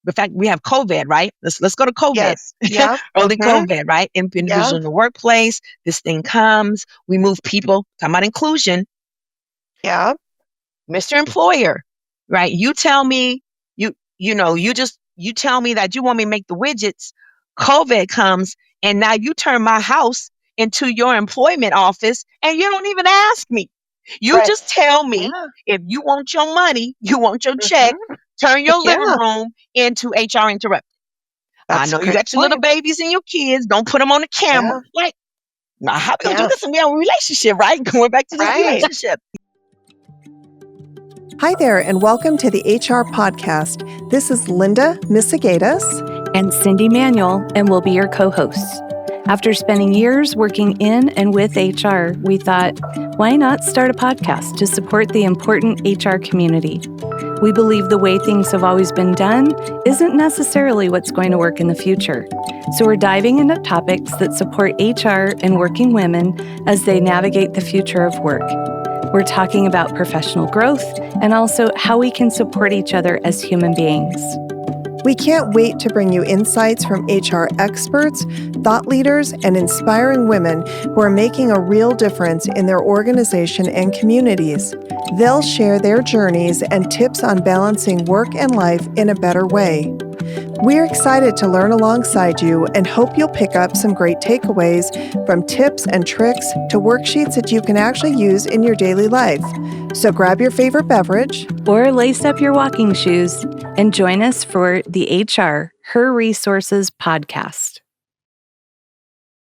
In fact, we have COVID, right? Let's go to COVID. Yes. Yep. Early COVID, right? Individuals in the workplace. This thing comes. We move people. Talking about inclusion. Yeah. Mr. Employer, right? You tell me, you tell me that you want me to make the widgets. COVID comes, and now you turn my house into your employment office, and you don't even ask me. You just tell me if you want your money, you want your check, turn your living room into HR Interrupted. I know you got your little babies and your kids. Don't put them on the camera. Like, now how we gonna do this? And we have a relationship, right? Going back to this relationship. Hi there, and welcome to the HRPodcast. This is Linda Misegadis and Cyndi Manuel, and we'll be your co-hosts. After spending years working in and with HR, we thought, why not start a podcast to support the important HR community? We believe the way things have always been done isn't necessarily what's going to work in the future. So we're diving into topics that support HR and working women as they navigate the future of work. We're talking about professional growth and also how we can support each other as human beings. We can't wait to bring you insights from HR experts, thought leaders, and inspiring women who are making a real difference in their organization and communities. They'll share their journeys and tips on balancing work and life in a better way. We're excited to learn alongside you and hope you'll pick up some great takeaways from tips and tricks to worksheets that you can actually use in your daily life. So grab your favorite beverage or lace up your walking shoes and join us for the HR Her Resources podcast.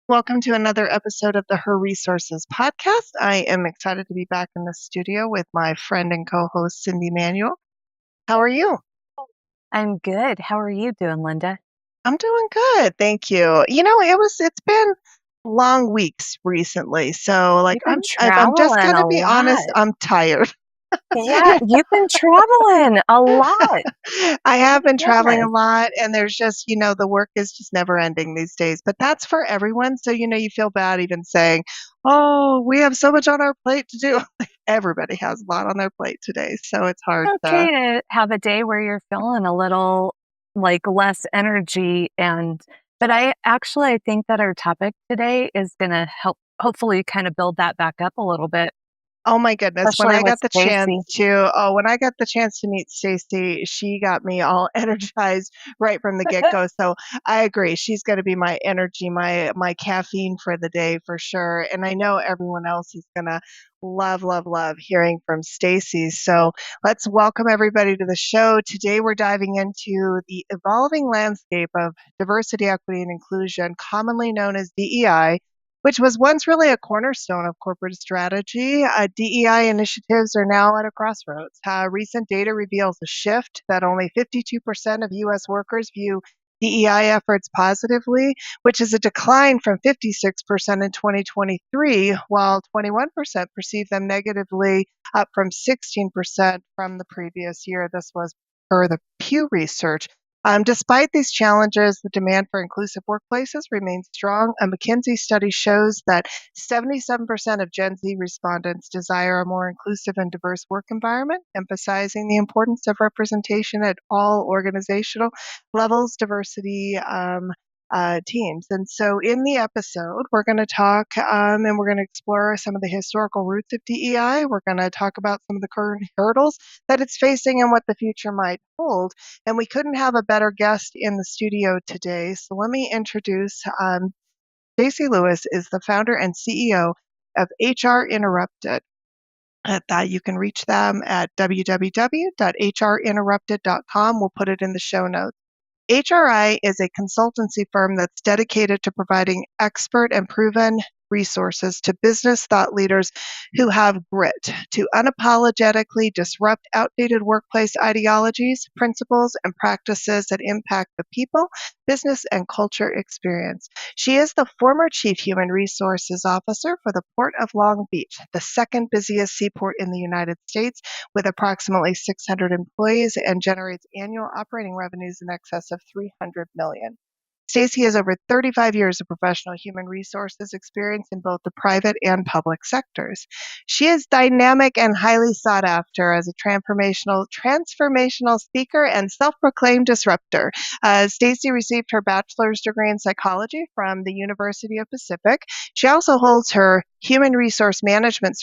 Welcome to another episode of the Her Resources podcast. I am excited to be back in the studio with my friend and co-host, Cyndi Manuel. How are you? I'm good. How are you doing, Linda? I'm doing good. Thank you. It's been long weeks recently. So I'm just going to be honest, I'm tired. Yeah, you've been traveling a lot. I have been traveling a lot, and there's just, the work is just never ending these days, but that's for everyone. So, you feel bad even saying, oh, we have so much on our plate to do. Everybody has a lot on their plate today. So it's hard to have a day where you're feeling a little less energy. But I think that our topic today is going to help hopefully kind of build that back up a little bit. Oh my goodness. When I got the chance to meet Stacey, she got me all energized right from the get-go. So I agree. She's going to be my energy, my caffeine for the day for sure. And I know everyone else is going to love hearing from Stacey. So let's welcome everybody to the show. Today we're diving into the evolving landscape of diversity, equity, and inclusion, commonly known as DEI, which was once really a cornerstone of corporate strategy. DEI initiatives are now at a crossroads. Recent data reveals a shift that only 52% of U.S. workers view DEI efforts positively, which is a decline from 56% in 2023, while 21% perceive them negatively, up from 16% from the previous year. This was per the Pew Research. Despite these challenges, the demand for inclusive workplaces remains strong. A McKinsey study shows that 77% of Gen Z respondents desire a more inclusive and diverse work environment, emphasizing the importance of representation at all organizational levels, diversity teams. And so in the episode, we're going to talk and we're going to explore some of the historical roots of DEI. We're going to talk about some of the current hurdles that it's facing and what the future might hold. And we couldn't have a better guest in the studio today. So let me introduce Stacey Lewis is the founder and CEO of HR Interrupted. That you can reach them at www.hrinterrupted.com. We'll put it in the show notes. HRI is a consultancy firm that's dedicated to providing expert and proven resources to business thought leaders who have grit to unapologetically disrupt outdated workplace ideologies, principles, and practices that impact the people, business, and culture experience. She is the former Chief Human Resources Officer for the Port of Long Beach, the second busiest seaport in the United States, with approximately 600 employees and generates annual operating revenues in excess of $300 million. Stacey has over 35 years of professional human resources experience in both the private and public sectors. She is dynamic and highly sought after as a transformational speaker and self-proclaimed disruptor. Stacey received her bachelor's degree in psychology from the University of Pacific. She also holds her human resource management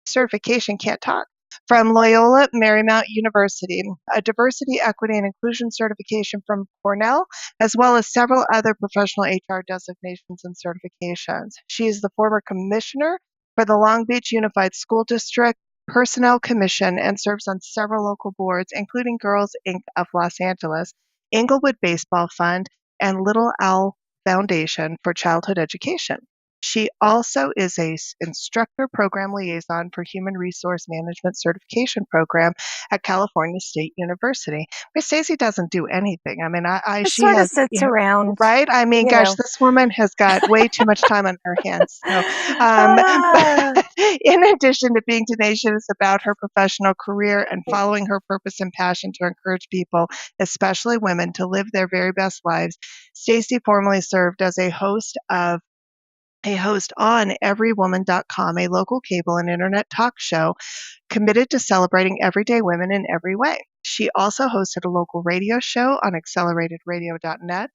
certification, can't talk, from Loyola Marymount University, a diversity, equity, and inclusion certification from Cornell, as well as several other professional HR designations and certifications. She is the former commissioner for the Long Beach Unified School District Personnel Commission and serves on several local boards, including Girls Inc. of Los Angeles, Inglewood Baseball Fund, and Little Owl Foundation for Childhood Education. She also is a instructor program liaison for Human Resource Management Certification Program at California State University. Miss Stacey doesn't do anything. I mean, Just she sort of has, sits around, right? I mean, you gosh, know. this woman has got way too much time on her hands. So, Ah. but in addition to being tenacious about her professional career and following her purpose and passion to encourage people, especially women, to live their very best lives, Stacey formerly served as a host on everywoman.com, a local cable and internet talk show committed to celebrating everyday women in every way. She also hosted a local radio show on acceleratedраdio.net.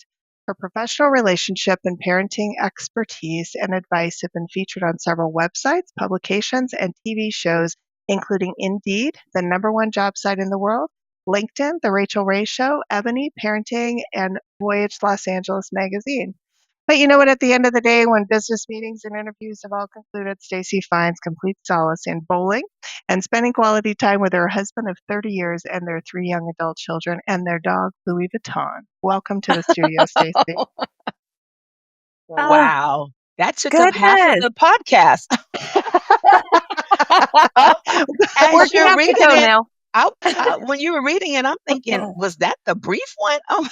Her professional relationship and parenting expertise and advice have been featured on several websites, publications, and TV shows, including Indeed, the #1 job site in the world, LinkedIn, The Rachel Ray Show, Ebony, Parenting, and Voyage Los Angeles Magazine. But you know what? At the end of the day, when business meetings and interviews have all concluded, Stacey finds complete solace in bowling and spending quality time with her husband of 30 years and their 3 young adult children and their dog, Louis Vuitton. Welcome to the studio, Stacey. Wow. That took up half of Goodness. the podcast. As Working you're up to reading go it, now. when you were reading it, I'm thinking, was that the brief one? Oh,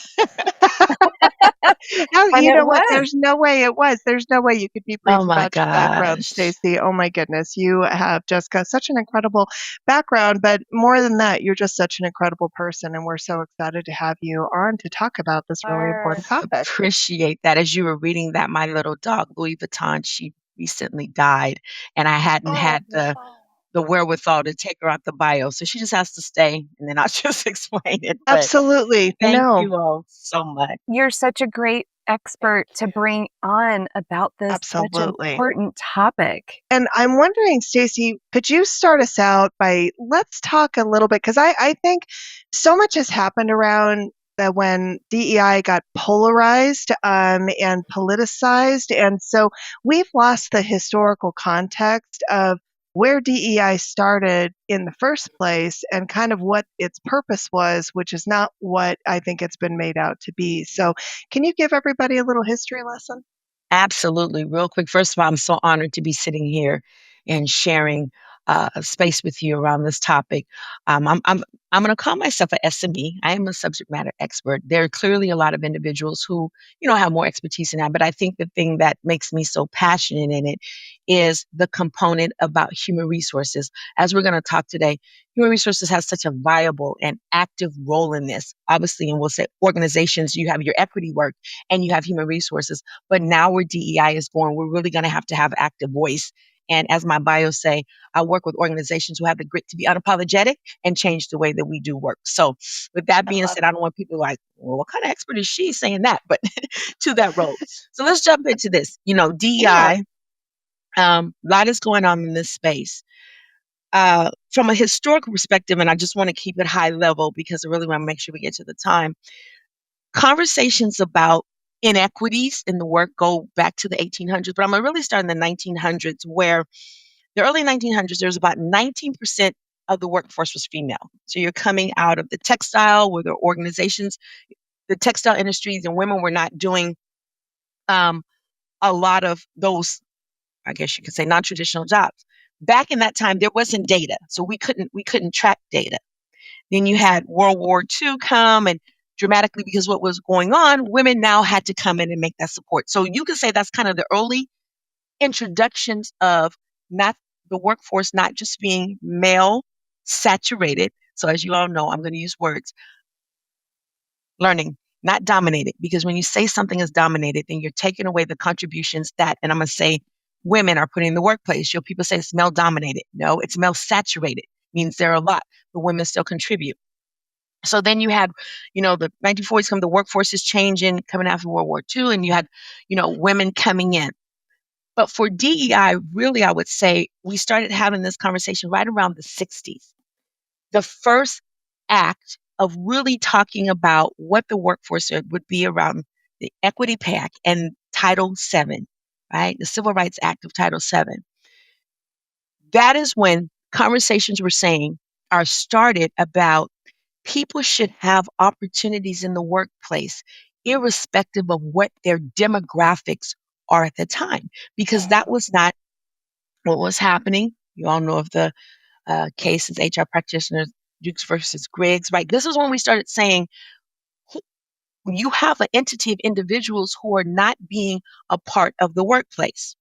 No, And you it know what? was. There's no way it was. There's no way you could be brief oh my about your background, gosh. Stacey. Oh my goodness. You have just got such an incredible background, but more than that, you're just such an incredible person. And we're so excited to have you on to talk about this really important topic. Appreciate that. As you were reading that, my little dog, Louis Vuitton, she recently died, and I hadn't had the wherewithal to take her out the bio. So she just has to stay, and then I'll just explain it. But Absolutely. thank No, you all so much. You're such a great expert to bring on about this such absolutely. important topic. And I'm wondering, Stacey, could you start us out by let's talk a little bit because I think so much has happened around that when DEI got polarized and politicized, and so we've lost the historical context of where DEI started in the first place and kind of what its purpose was, which is not what I think it's been made out to be. So, can you give everybody a little history lesson? Absolutely. Real quick, first of all, I'm so honored to be sitting here and sharing a space with you around this topic. I'm going to call myself a SME. I am a subject matter expert. There are clearly a lot of individuals who, have more expertise in that. But I think the thing that makes me so passionate in it is the component about human resources. As we're going to talk today, human resources has such a viable and active role in this. Obviously, and we'll say organizations, you have your equity work and you have human resources. But now where DEI is going, we're really going to have active voice. And as my bio say, I work with organizations who have the grit to be unapologetic and change the way that we do work. So with that being said, I don't want people like, well, what kind of expert is she saying that? But to that role. So let's jump into this. DEI, a lot is going on in this space. From a historical perspective, and I just want to keep it high level because I really want to make sure we get to the time. Conversations about inequities in the work go back to the 1800s, but I'm going to really start in the 1900s, where the early 1900s, there was about 19% of the workforce was female. So you're coming out of the textile, where the organizations, the textile industries, and women were not doing a lot of those, I guess you could say, non-traditional jobs. Back in that time, there wasn't data, so we couldn't track data. Then you had World War II come, and dramatically, because what was going on, women now had to come in and make that support. So you could say that's kind of the early introductions of not the workforce not just being male saturated. So as you all know, I'm going to use words, learning not dominated. Because when you say something is dominated, then you're taking away the contributions that, and I'm going to say, women are putting in the workplace. People say it's male dominated. No, it's male saturated. Means there are a lot, but women still contribute. So then you had, the 1940s come, the workforce is changing, coming after World War II, and you had, women coming in. But for DEI, really, I would say we started having this conversation right around the 60s. The first act of really talking about what the workforce would be around the Equity Pay Act and Title VII, right? The Civil Rights Act of Title VII. That is when conversations are started about people should have opportunities in the workplace, irrespective of what their demographics are at the time, because that was not what was happening. You all know of the cases, HR practitioners, Dukes versus Griggs, right? This is when we started saying, you have an entity of individuals who are not being a part of the workplace.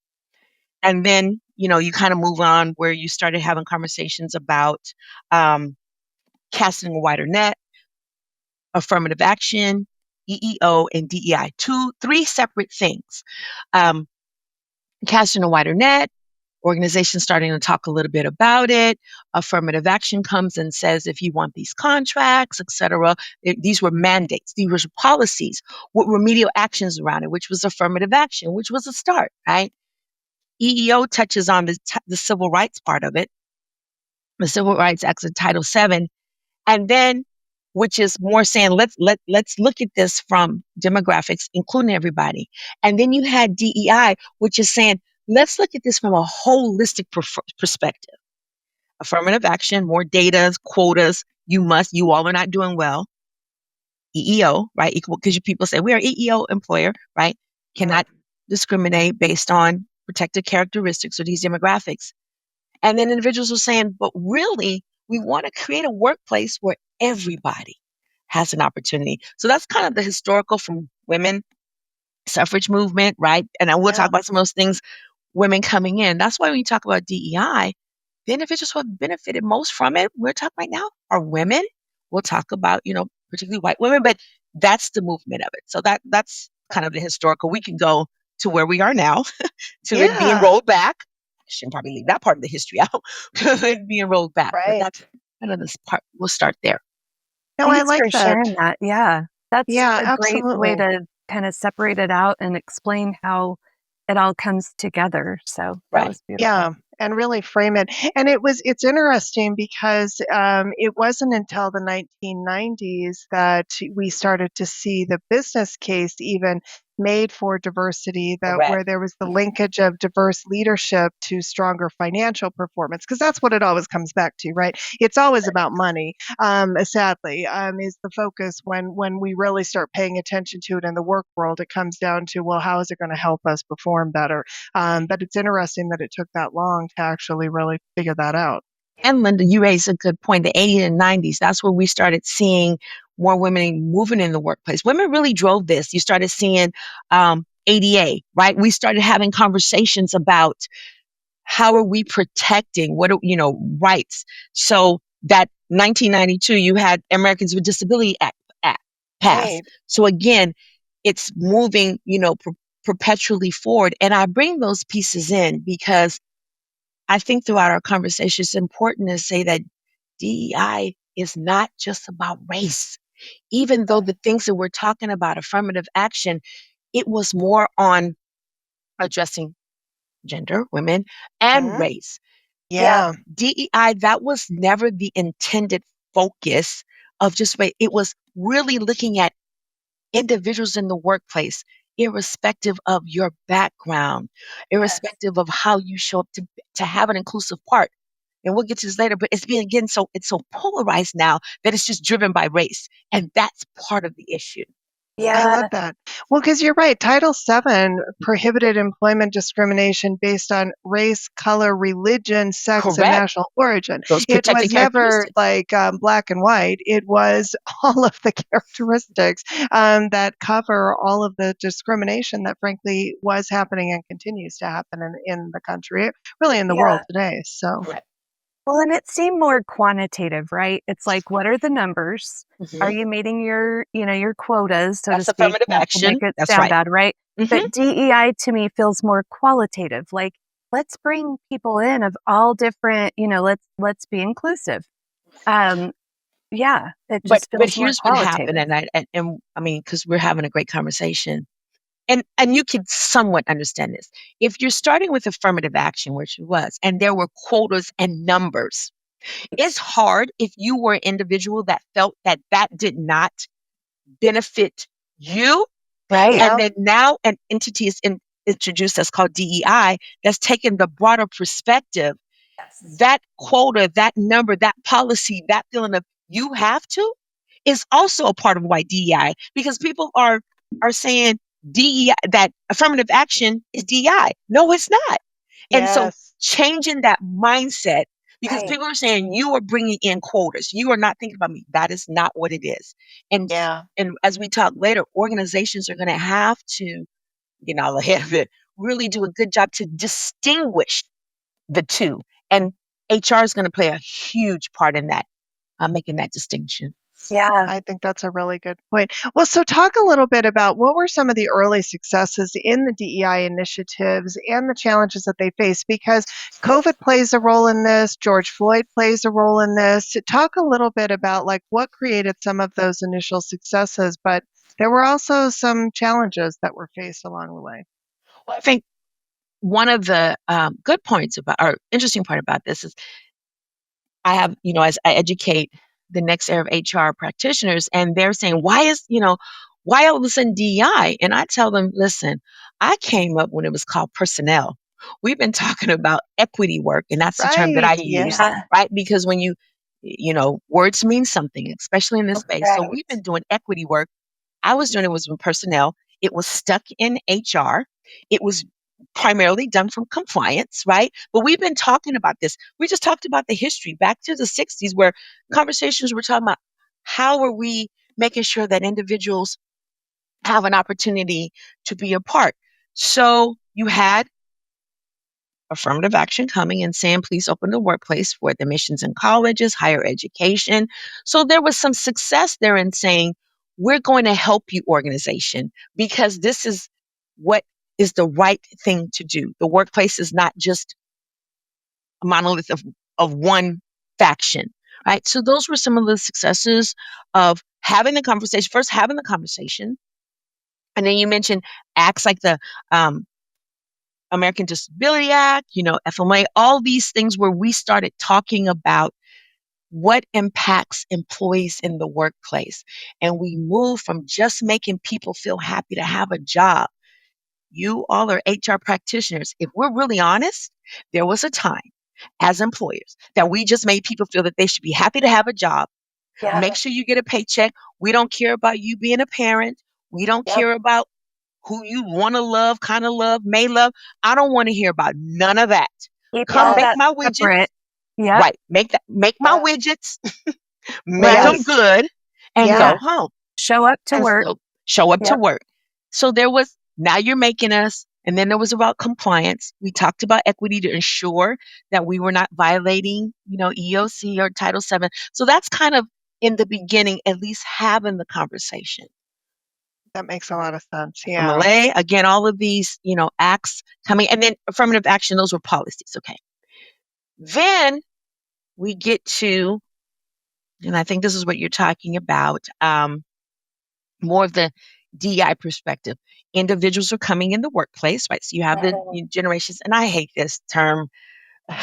And then, you kind of move on where you started having conversations about casting a wider net, affirmative action, EEO, and DEI. Three separate things. Casting a wider net, organizations starting to talk a little bit about it. Affirmative action comes and says, if you want these contracts, et cetera, these were mandates, these were policies with remedial actions around it, which was affirmative action, which was a start, right? EEO touches on the civil rights part of it, the Civil Rights Act of Title VII, and then, which is more saying, let's look at this from demographics, including everybody. And then you had DEI, which is saying, let's look at this from a holistic perspective. Affirmative action, more data, quotas. You all are not doing well. EEO, right? Equal, because people say we are EEO employer, right? Cannot discriminate based on protected characteristics or these demographics. And then individuals are saying, but really, we want to create a workplace where everybody has an opportunity. So that's kind of the historical from women suffrage movement, right? And I will talk about some of those things, women coming in. That's why when you talk about DEI, the individuals who have benefited most from it, we're talking right now, are women. We'll talk about, particularly white women, but that's the movement of it. So that's kind of the historical. We can go to where we are now, to it being rolled back. I shouldn't probably leave that part of the history out, it being rolled back. Right. But that's kind of this part. We'll start there. No, I Thanks like for that. sharing that. Yeah, that's a great way absolutely. to kind of separate it out and explain how it all comes together. So that was beautiful. Yeah, and really frame it. And it's interesting because it wasn't until the 1990s that we started to see the business case even made for diversity, where there was the linkage of diverse leadership to stronger financial performance, because that's what it always comes back to, right? It's always about money, sadly, is the focus. When we really start paying attention to it in the work world, it comes down to, well, how is it going to help us perform better? But it's interesting that it took that long to actually really figure that out. And Linda, you raised a good point. The 80s and 90s, that's where we started seeing more women moving in the workplace. Women really drove this. You started seeing ADA, right? We started having conversations about how are we protecting rights. So that 1992, you had Americans with Disability Act passed. Right. So again, it's moving, perpetually forward. And I bring those pieces in because I think throughout our conversation, it's important to say that DEI is not just about race. Even though the things that we're talking about, affirmative action, it was more on addressing gender, women, and race. Yeah. DEI, that was never the intended focus of just race. It was really looking at individuals in the workplace, irrespective of your background, irrespective of how you show up to have an inclusive part. And we'll get to this later, but it's so polarized now that it's just driven by race. And that's part of the issue. I love that. Well, because you're right. Title VII prohibited employment discrimination based on race, color, religion, sex, and national origin. It was never like black and white. It was all of the characteristics that cover all of the discrimination that, frankly, was happening and continues to happen in the country, really in the world today. So. Well, and it seemed more quantitative, right? It's like, what are the numbers? Are Mhm. you meeting your quotas, so to That's speak, affirmative not to make action. it That's sound right. bad, right? Mhm. But DEI to me feels more qualitative. Like, let's bring people in of all different, let's be inclusive. Um, yeah, it But just feels more here's what happened, qualitative. and I mean, because we're having a great conversation, and you can somewhat understand this. If you're starting with affirmative action, which it was, and there were quotas and numbers, it's hard if you were an individual that felt that that did not benefit you. Right. And then now an entity is introduced that's called DEI that's taken the broader perspective. That quota, that number, that policy, that feeling of you have to is also a part of why DEI, because people are saying DEI, that affirmative action is DEI. No, it's not. And so Yes. changing that mindset, because Right. people are saying you are bringing in quotas, you are not thinking about me. That is not what it is. And Yeah. and as we talk later, organizations are going to have to, all ahead of it, really do a good job to distinguish the two. And HR is going to play a huge part in that, making that distinction. Yeah. I think that's a really good point. Well, so talk a little bit about what were some of the early successes in the DEI initiatives and the challenges that they face, because COVID plays a role in this, George Floyd plays a role in this. Talk a little bit about like what created some of those initial successes, but there were also some challenges that were faced along the way. Well, I think one of the good points about, or interesting part about this is I have, as I educate the next era of HR practitioners, and they're saying, why all of a sudden DEI? And I tell them, listen, I came up when it was called personnel. We've been talking about equity work, and that's the term that Right. I use, Yeah. right? Because when words mean something, especially in this space. So we've been doing equity work. I was doing it was with personnel. It was stuck in HR. It was primarily done from compliance, right? But we've been talking about this. We just talked about the history back to the 60s where conversations were talking about how are we making sure that individuals have an opportunity to be a part. So you had affirmative action coming and saying, please open the workplace for admissions in colleges, higher education. So there was some success there in saying, we're going to help you, organization, because this is what is the right thing to do. The workplace is not just a monolith of one faction, right? So those were some of the successes of having the conversation, first having the conversation. And then you mentioned acts like the American Disability Act, FMLA, all these things where we started talking about what impacts employees in the workplace. And we move from just making people feel happy to have a job. You all are HR practitioners. If we're really honest, there was a time as employers that we just made people feel that they should be happy to have a job. Yeah. Make sure you get a paycheck. We don't care about you being a parent. We don't care about who you want to love, kind of love, may love. I don't want to hear about none of that. Keep Come all make that my widgets. separate. Yep. Right. Make my widgets, make Right. them good, and Yeah. go home. Show up to And work. so show up to Yep. work. So now you're making us, and then there was about compliance. We talked about equity to ensure that we were not violating, EOC or Title VII. So that's kind of in the beginning, at least having the conversation. That makes a lot of sense. From Yeah. LA, again, all of these, acts coming, and then affirmative action, those were policies. Okay. Then we get to, and I think this is what you're talking about, more of the DI perspective. Individuals are coming in the workplace, right? So you have the generations, and I hate this term,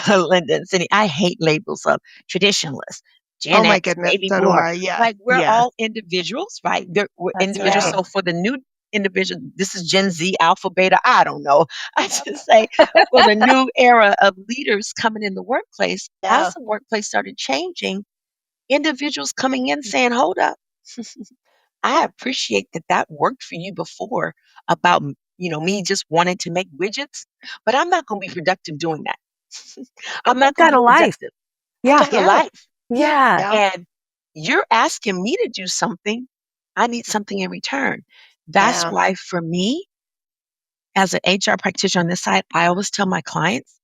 Linda and Cindy. I hate labels of traditionalists, Oh Gen my X, goodness, baby so do boomer. I. Yes. Like we're Yes. all individuals, right? We're That's individuals. right. So for the new individual, this is Gen Z, Alpha, Beta. I don't know. I just say for the new era of leaders coming in the workplace, as the workplace started changing, individuals coming in saying, "Hold up." I appreciate that worked for you before about, me just wanting to make widgets, but I'm not going to be productive doing that. I'm I've not going got to a be life. productive. I Yeah. got a life. Yeah. Yeah. And you're asking me to do something. I need something in return. That's Yeah. why for me, as an HR practitioner on this side, I always tell my clients,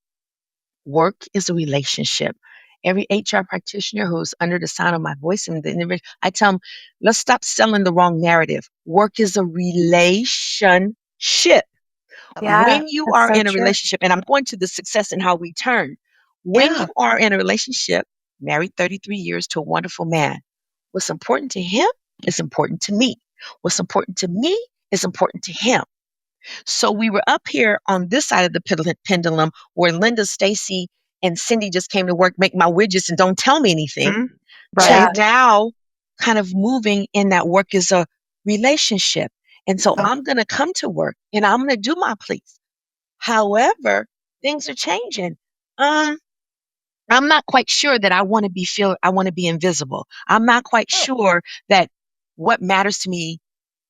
work is a relationship. every HR practitioner who's under the sound of my voice, and I tell them, let's stop selling the wrong narrative. Work is a relationship. Yeah, When you that's are so in a true. relationship, and I'm going to the success and how we turn. When Yeah. you are in a relationship, married 33 years to a wonderful man, what's important to him is important to me. What's important to me is important to him. So we were up here on this side of the pendulum where Linda, Stacey, and Cyndi just came to work, make my widgets, and don't tell me anything. Mhm. Yeah. Right. To now kind of moving in that work is a relationship. And so Oh. I'm going to come to work and I'm going to do my pleas. However, things are changing. I'm not quite sure that I want to be invisible. I'm not quite Oh. sure that what matters to me,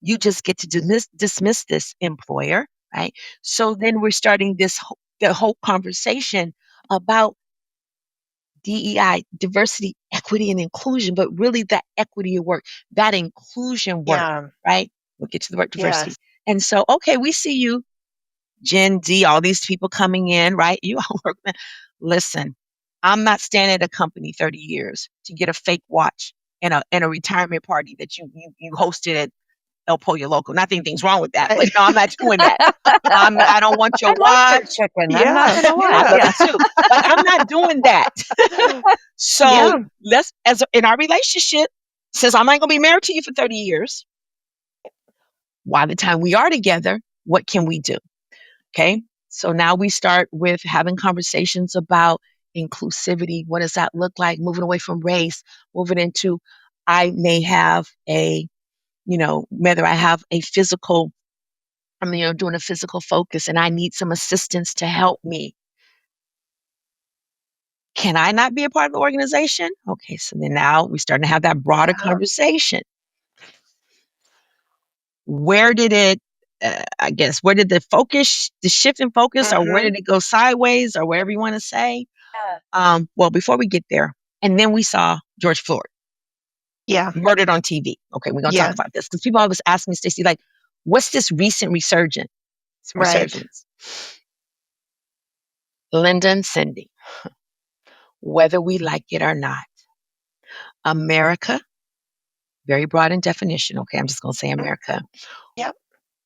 you just get to dismiss this employer, right? So then we're starting the whole conversation about DEI, diversity, equity, and inclusion, but really that equity work, that inclusion work, Yeah. right? We'll get to the word diversity. Yes. And so, okay, we see you, Gen D, all these people coming in, right? You all work. Listen, I'm not staying at a company 30 years to get a fake watch and a retirement party that you hosted at El Pollo Loco. Not that anything's wrong with that, but no, I'm not doing that. I don't want your I love their watch. chicken. I'm not Yeah. gonna lie. I love Yeah. it too, but I'm not doing that. So Yeah. let's, in our relationship, since I'm not gonna be married to you for 30 years, by the time we are together, what can we do? Okay. So now we start with having conversations about inclusivity. What does that look like? Moving away from race, moving into, I may have whether I have a physical, doing a physical focus and I need some assistance to help me. Can I not be a part of the organization? Okay, so then now we're starting to have that broader conversation. Where did it, where did the shift in focus, or where Mhm. did it go sideways, or whatever you want to say? Yeah. Well, before we get there, and then we saw George Floyd Yeah. murdered on TV. Okay, we're going to talk Yeah. about this because people always ask me, Stacey, like, what's this recent resurgence? Right. Linda and Cyndi, whether we like it or not, America, very broad in definition. Okay, I'm just going to say America. Yep.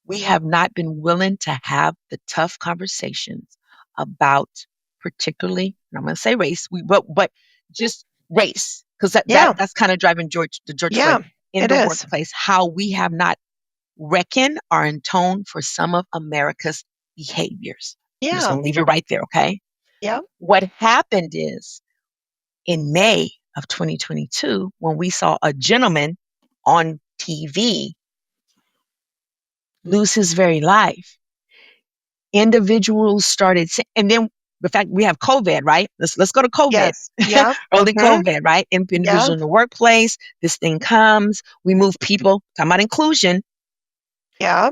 We have not been willing to have the tough conversations about, particularly, and I'm going to say race, but just race, because Yeah. that's kind of driving the George Yeah. Floyd in It the is. workplace. How we have not reckoned or atoned for some of America's behaviors. I'm just Yeah. going to leave it right there. Okay. Yep. What happened is in May of 2022, when we saw a gentleman on TV lose his very life, individuals started, and then the fact we have COVID, right? Let's go to COVID. Yes. Yep. Early Mhm. COVID, right? Individuals Yeah. in the workplace. This thing comes. We move people. Talking about inclusion, Yeah.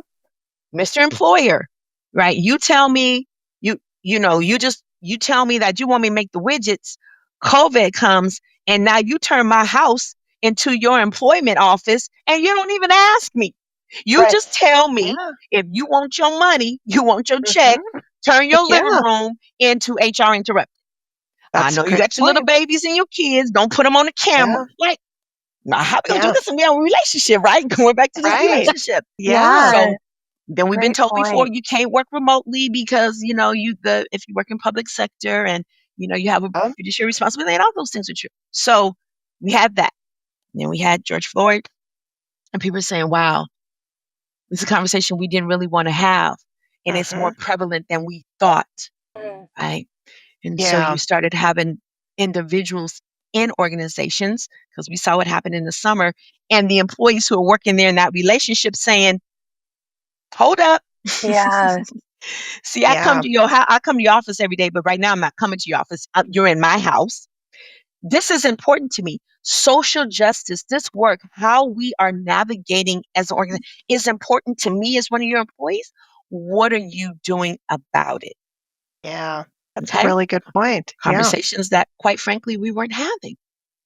Mr. Employer, right? You tell me, you tell me that you want me to make the widgets. COVID comes, and now you turn my house into your employment office, and you don't even ask me. You Right. just tell me Yeah. if you want your money, you want your check, Mhm. turn your living Yeah. room into HR Interrupt. I That's a know you great got your little point. babies and your kids. Don't put them on the camera. Yeah. Like, now how we gonna do Yeah. this and we have a relationship, right? Going back to this Right. relationship. Yeah. So then we've been Great told before point. you can't work remotely because if you work in public sector and you have a fiduciary responsibility, and all those things are true. So we had that. And then we had George Floyd, and people are saying, "Wow, this is a conversation we didn't really want to have, and it's more Mhm. prevalent than we thought." Right? And so Yeah. you started having individuals in organizations, because we saw what happened in the summer, and the employees who are working there in that relationship saying, "Hold up." Yeah. See, I come Yeah. to I come to your office every day, but right now I'm not coming to your office. You're in my house. This is important to me. Social justice, this work, how we are navigating as an organization is important to me as one of your employees. What are you doing about it? Yeah. That's a Okay. really good point. Yeah. Conversations that, quite frankly, we weren't having.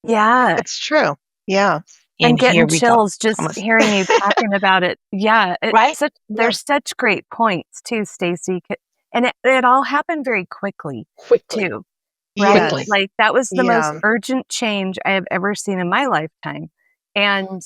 Yeah. It's true. Yeah. And And here getting we go. chills just hearing you talking about it. Yeah. Right? Yeah. There's such great points too, Stacey. And it all happened very quickly Quickly. too. right? quickly. Yes. Like that was the most Yeah. urgent change I have ever seen in my lifetime. And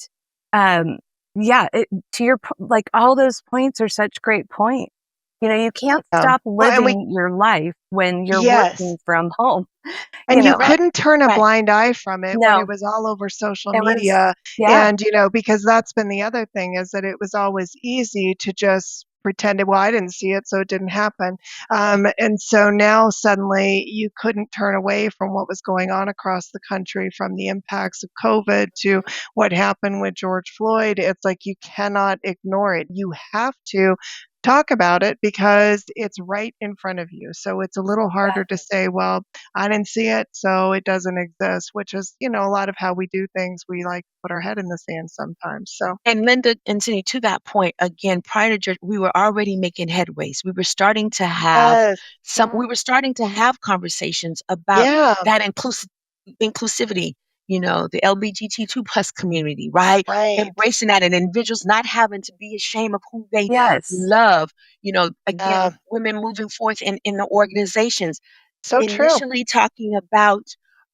yeah, to your like all those points are such great points. You know, you can't stop Well, and we living your life when you're yes. working from home. You And you know, Right. couldn't turn a Right. blind eye from it when it no, was all over social it was, media. yeah, And, because that's been the other thing is that it was always easy to just pretend it, well, I didn't see it, so it didn't happen. And so now suddenly you couldn't turn away from what was going on across the country, from the impacts of COVID to what happened with George Floyd. It's like you cannot ignore it. You have to talk about it because it's right in front of you. So it's a little harder to say, well, I didn't see it, so it doesn't exist, which is, a lot of how we do things. We like to put our head in the sand sometimes. So, And Linda and Cindy, to that point, again, prior to church, we were already making headways. We were starting to have yes. we were starting to have conversations about Yeah, that inclusivity, the LGBTQ plus community, right? right. Embracing that and individuals not having to be ashamed of who they yes, love, Yeah, again, women moving forth in the organizations, so true. initially talking about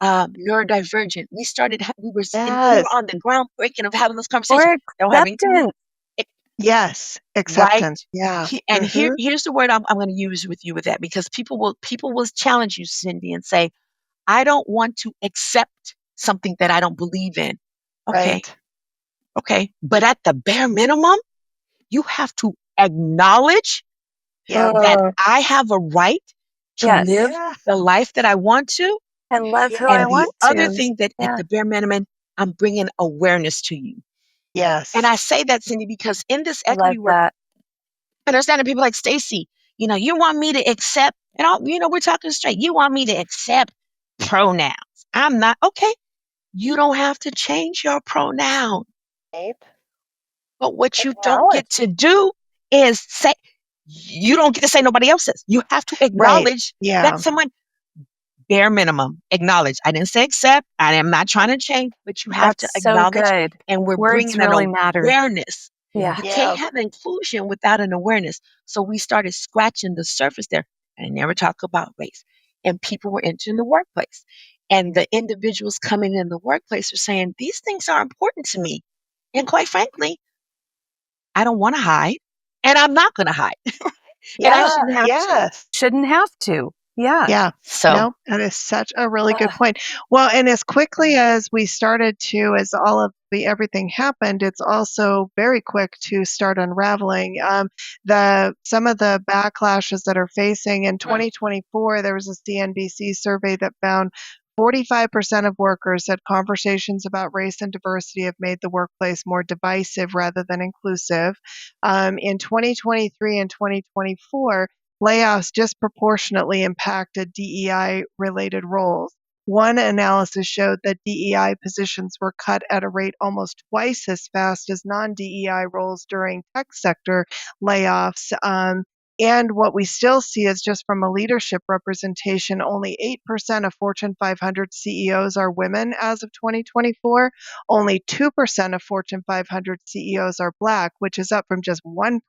neurodivergent. We started, we were Yes, on the groundbreaking of having those or conversations. They were having acceptance. it, yes, right. acceptance. Yeah. And Hmm. here's the word I'm going to use with you with that, because people will challenge you, Cindy, and say, I don't want to accept something that I don't believe in. Okay, Right. okay, but at the bare minimum, you have to acknowledge Yeah. that Uh, I have a right to live yes, Yeah. the life that I want to. and love who I And Yes. the want other to. thing, that at Yeah, the bare minimum, I'm bringing awareness to you. And Yes. I say that, Cindy, because in this love equity work, that. I understand that people like Stacey, you want me to accept, and we're talking straight. You want me to accept pronouns. I'm not, okay. You don't have to change your pronoun. Right. But what you don't Acknowledge. get to do is say, you don't get to say nobody else's. You have to Right. acknowledge Yeah. that someone, bare minimum, acknowledge. I didn't say accept. I am not trying to change, but you have to That's so acknowledge. good. And we're Words bringing an really matter. awareness. Yeah. You can't Yeah. have inclusion without an awareness. So we started scratching the surface there. I never talk about race. And people were entering the workplace. And the individuals coming in the workplace are saying, these things are important to me. And quite frankly, I don't want to hide. And I'm not going to hide. And I Yeah. shouldn't have to. Yes. Shouldn't have to. Yeah. Yeah. So, No, that is such a really good Ugh, point. Well, and as quickly as we started to, as all of the everything happened, it's also very quick to start unraveling. The some of the backlashes that are facing in 2024, there was a CNBC survey that found 45% of workers said conversations about race and diversity have made the workplace more divisive rather than inclusive. In 2023 and 2024, layoffs disproportionately impacted DEI related roles. One analysis showed that DEI positions were cut at a rate almost twice as fast as non DEI roles during tech sector layoffs. And what we still see is, just from a leadership representation, only 8% of Fortune 500 CEOs are women as of 2024. Only 2% of Fortune 500 CEOs are Black, which is up from just 1%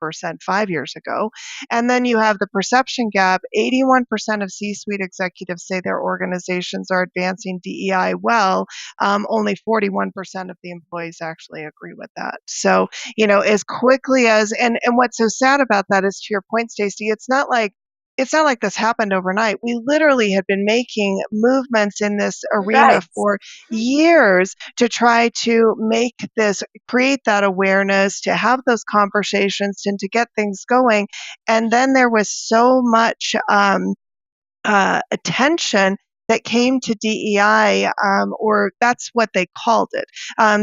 5 years ago. And then you have the perception gap. 81% of C suite executives say their organizations are advancing DEI well. Only 41% of the employees actually agree with that. So, as quickly as, and what's so sad about that is, to your point, Stacey, it's not like this happened overnight. We literally had been making movements in this arena right. for years to try to create that awareness, to have those conversations, and to get things going. And then there was so much attention that came to DEI, or that's what they called it.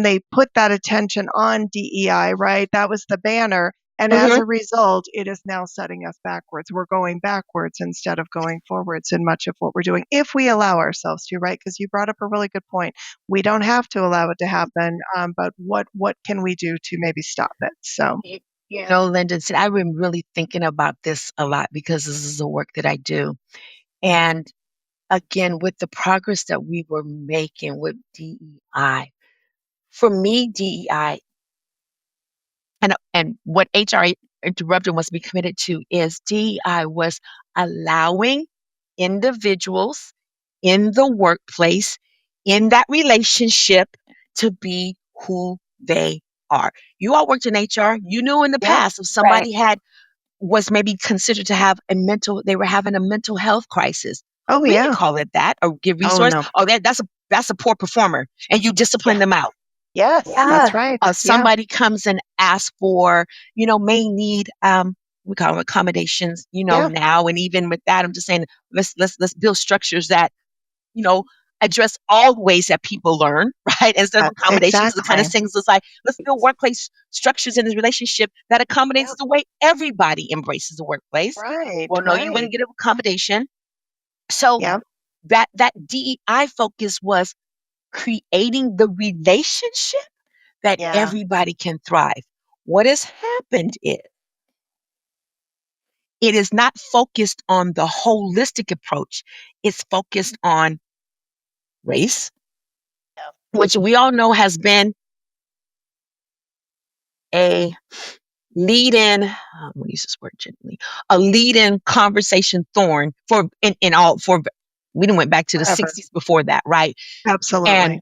They put that attention on DEI, right? That was the banner. And as mhm. a result, it is now setting us backwards. We're going backwards instead of going forwards in much of what we're doing, if we allow ourselves to, right? Because you brought up a really good point. We don't have to allow it to happen, but what can we do to maybe stop it? So, Linda, said, I've been really thinking about this a lot because this is the work that I do. And again, with the progress that we were making with DEI, for me, DEI and what HR Interrupted wants to be committed to is DEI was allowing individuals in the workplace, in that relationship, to be who they are. You all worked in HR. You knew in the past if somebody was maybe considered to have they were having a mental health crisis. Oh, We yeah. didn't call it that or give Oh, resource. no. Oh, that's a poor performer, and you discipline them out. Yes, that's right. Somebody comes and asks for, may need, we call them accommodations, now. And even with that, I'm just saying, let's build structures that, address all ways that people learn, right? Instead of accommodations, the kind of things it's like, let's build workplace structures in this relationship that accommodates the way everybody embraces the workplace. Right. Well, no, you wouldn't get an accommodation. So that DEI focus was creating the relationship that everybody can thrive. What has happened is it is not focused on the holistic approach. It's focused on race, which we all know has been a lead-in, I'm going to use this word gently, a lead-in conversation thorn for we done went back to the 60s before that, right? Absolutely.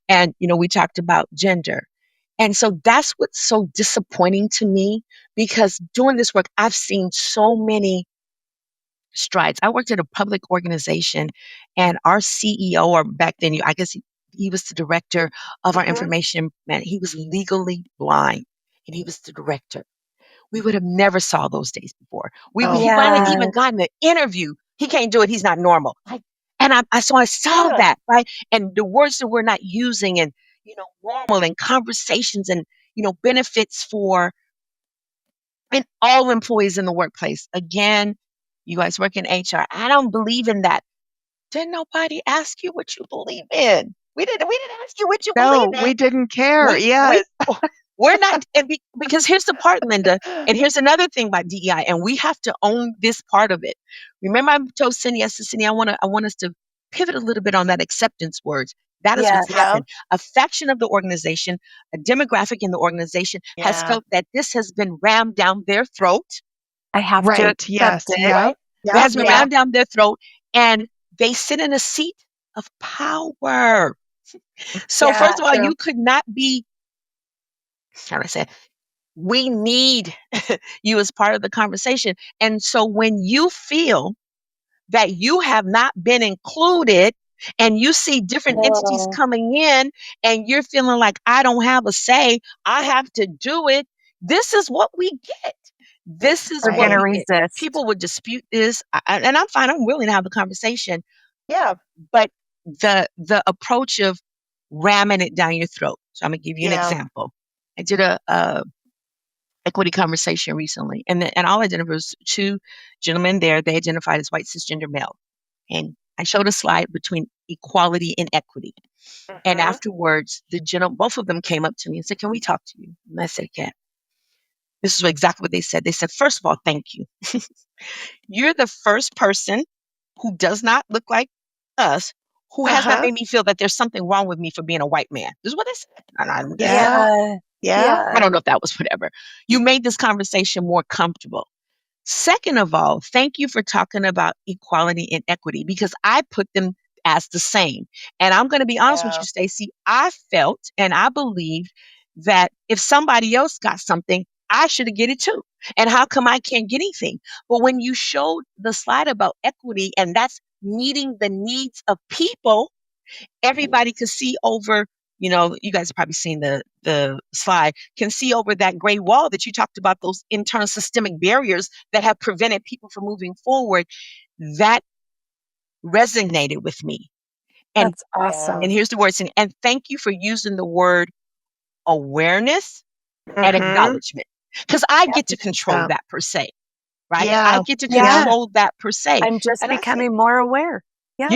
And we talked about gender. And so that's what's so disappointing to me, because doing this work, I've seen so many strides. I worked at a public organization, and our CEO, or back then, I guess he was the director of our information man. He was legally blind, and he was the director. We would have never saw those days before. He might have even gotten an interview. He can't do it. He's not normal. And I saw that, right? And the words that we're not using, and normal, and conversations, and benefits for and all employees in the workplace. Again, you guys work in HR. I don't believe in that. Didn't nobody ask you what you believe in? We didn't ask you what you believe in. No, we didn't care. We're not, because here's the part, Linda, and here's another thing about DEI, and we have to own this part of it. Remember, I told Cyndi, Cyndi, I want us to pivot a little bit on that acceptance words. That is what's happened. A faction of the organization, a demographic in the organization has felt that this has been rammed down their throat. I have to accept it. Right? It has been rammed down their throat, and they sit in a seat of power. So first of all, you could not be, how do I say, we need you as part of the conversation. And so when you feel that you have not been included, and you see different entities coming in, and you're feeling like, I don't have a say, I have to do it, this is what we get. This is what we get. People would dispute this, and I'm fine. I'm willing to have a conversation. But the approach of ramming it down your throat. So I'm gonna give you an example. I did a equity conversation recently, and all I did was two gentlemen there. They identified as white cisgender male, and I showed a slide between equality and equity. And afterwards, both of them came up to me and said, "Can we talk to you?" And I said, "Yeah." This is exactly what they said. They said, "First of all, thank you. You're the first person who does not look like us, who has not made me feel that there's something wrong with me for being a white man." This is what they said. I don't know if that was whatever. You made this conversation more comfortable. Second of all, thank you for talking about equality and equity, because I put them as the same. And I'm going to be honest with you, Stacey, I felt and I believed that if somebody else got something, I should get it too. And how come I can't get anything? But when you showed the slide about equity, and that's meeting the needs of people, everybody could see over, you guys have probably seen the slide, can see over that gray wall that you talked about, those internal systemic barriers that have prevented people from moving forward. That resonated with me. And that's awesome. And here's the words. And thank you for using the word awareness and acknowledgement, because I get to control that per se, right? I get to control that per se. I'm just becoming more aware. And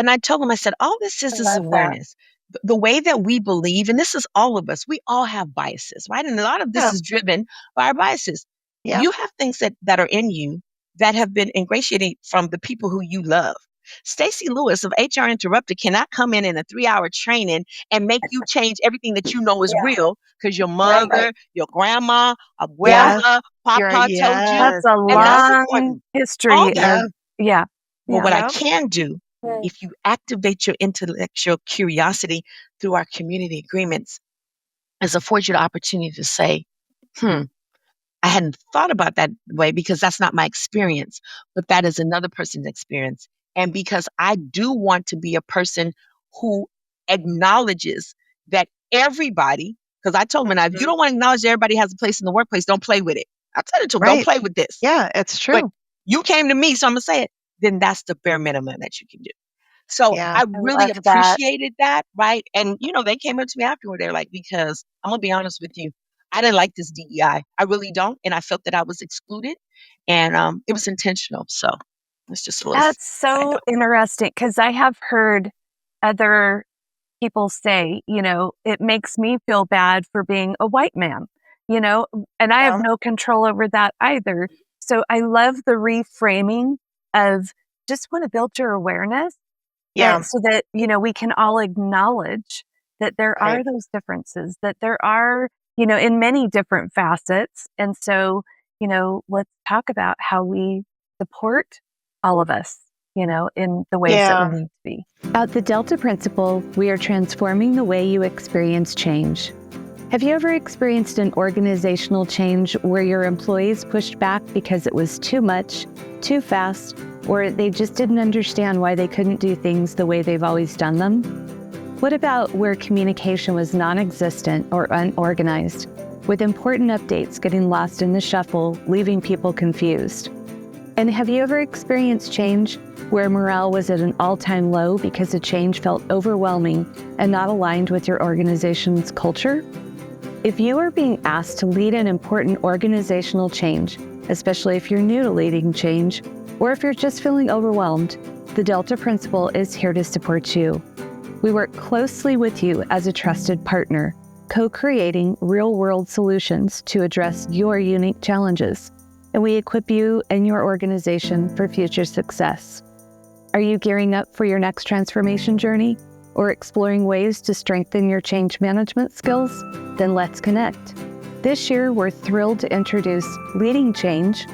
I told them, I said, all this is awareness. The way that we believe, and this is all of us, we all have biases, right? And a lot of this is driven by our biases. You have things that are in you that have been ingratiated from the people who you love. Stacey Lewis of HR Interrupted cannot come in a 3-hour training and make you change everything that you know is real, because your mother, your grandma, abuela, papa told you. That's a long history. But what I Yeah. can do, if you activate your intellectual curiosity through our community agreements, is afford you the opportunity to say, I hadn't thought about that way because that's not my experience, but that is another person's experience. And because I do want to be a person who acknowledges that everybody, because I told them, now, if you don't want to acknowledge that everybody has a place in the workplace, don't play with it. I tell it to them, don't Right. play with this. Yeah, it's But true. you came to me, so I'm going to say it. Then that's the bare minimum that you can do. So Yeah. I I really love that. appreciated that, right? And, they came up to me afterward. They're like, because I'm going to be honest with you, I didn't like this DEI. I really don't. And I felt that I was excluded. And it was intentional. So it's just a little That's side so note. interesting because I have heard other people say, it makes me feel bad for being a white man, and I have Yeah. no control over that either. So I love the reframing of just want to build your awareness Yeah. so that, we can all acknowledge that there Right. are those differences, that there are, in many different facets. And so, let's talk about how we support all of us, in the ways that Yeah. we need to be. At the Delta Principle, we are transforming the way you experience change. Have you ever experienced an organizational change where your employees pushed back because it was too much, too fast, or they just didn't understand why they couldn't do things the way they've always done them? What about where communication was non-existent or unorganized, with important updates getting lost in the shuffle, leaving people confused? And have you ever experienced change where morale was at an all-time low because the change felt overwhelming and not aligned with your organization's culture? If you are being asked to lead an important organizational change, especially if you're new to leading change, or if you're just feeling overwhelmed, the Delta Principle is here to support you. We work closely with you as a trusted partner, co-creating real-world solutions to address your unique challenges, and we equip you and your organization for future success. Are you gearing up for your next transformation journey or exploring ways to strengthen your change management skills? Then let's connect. This year, we're thrilled to introduce Leading Change,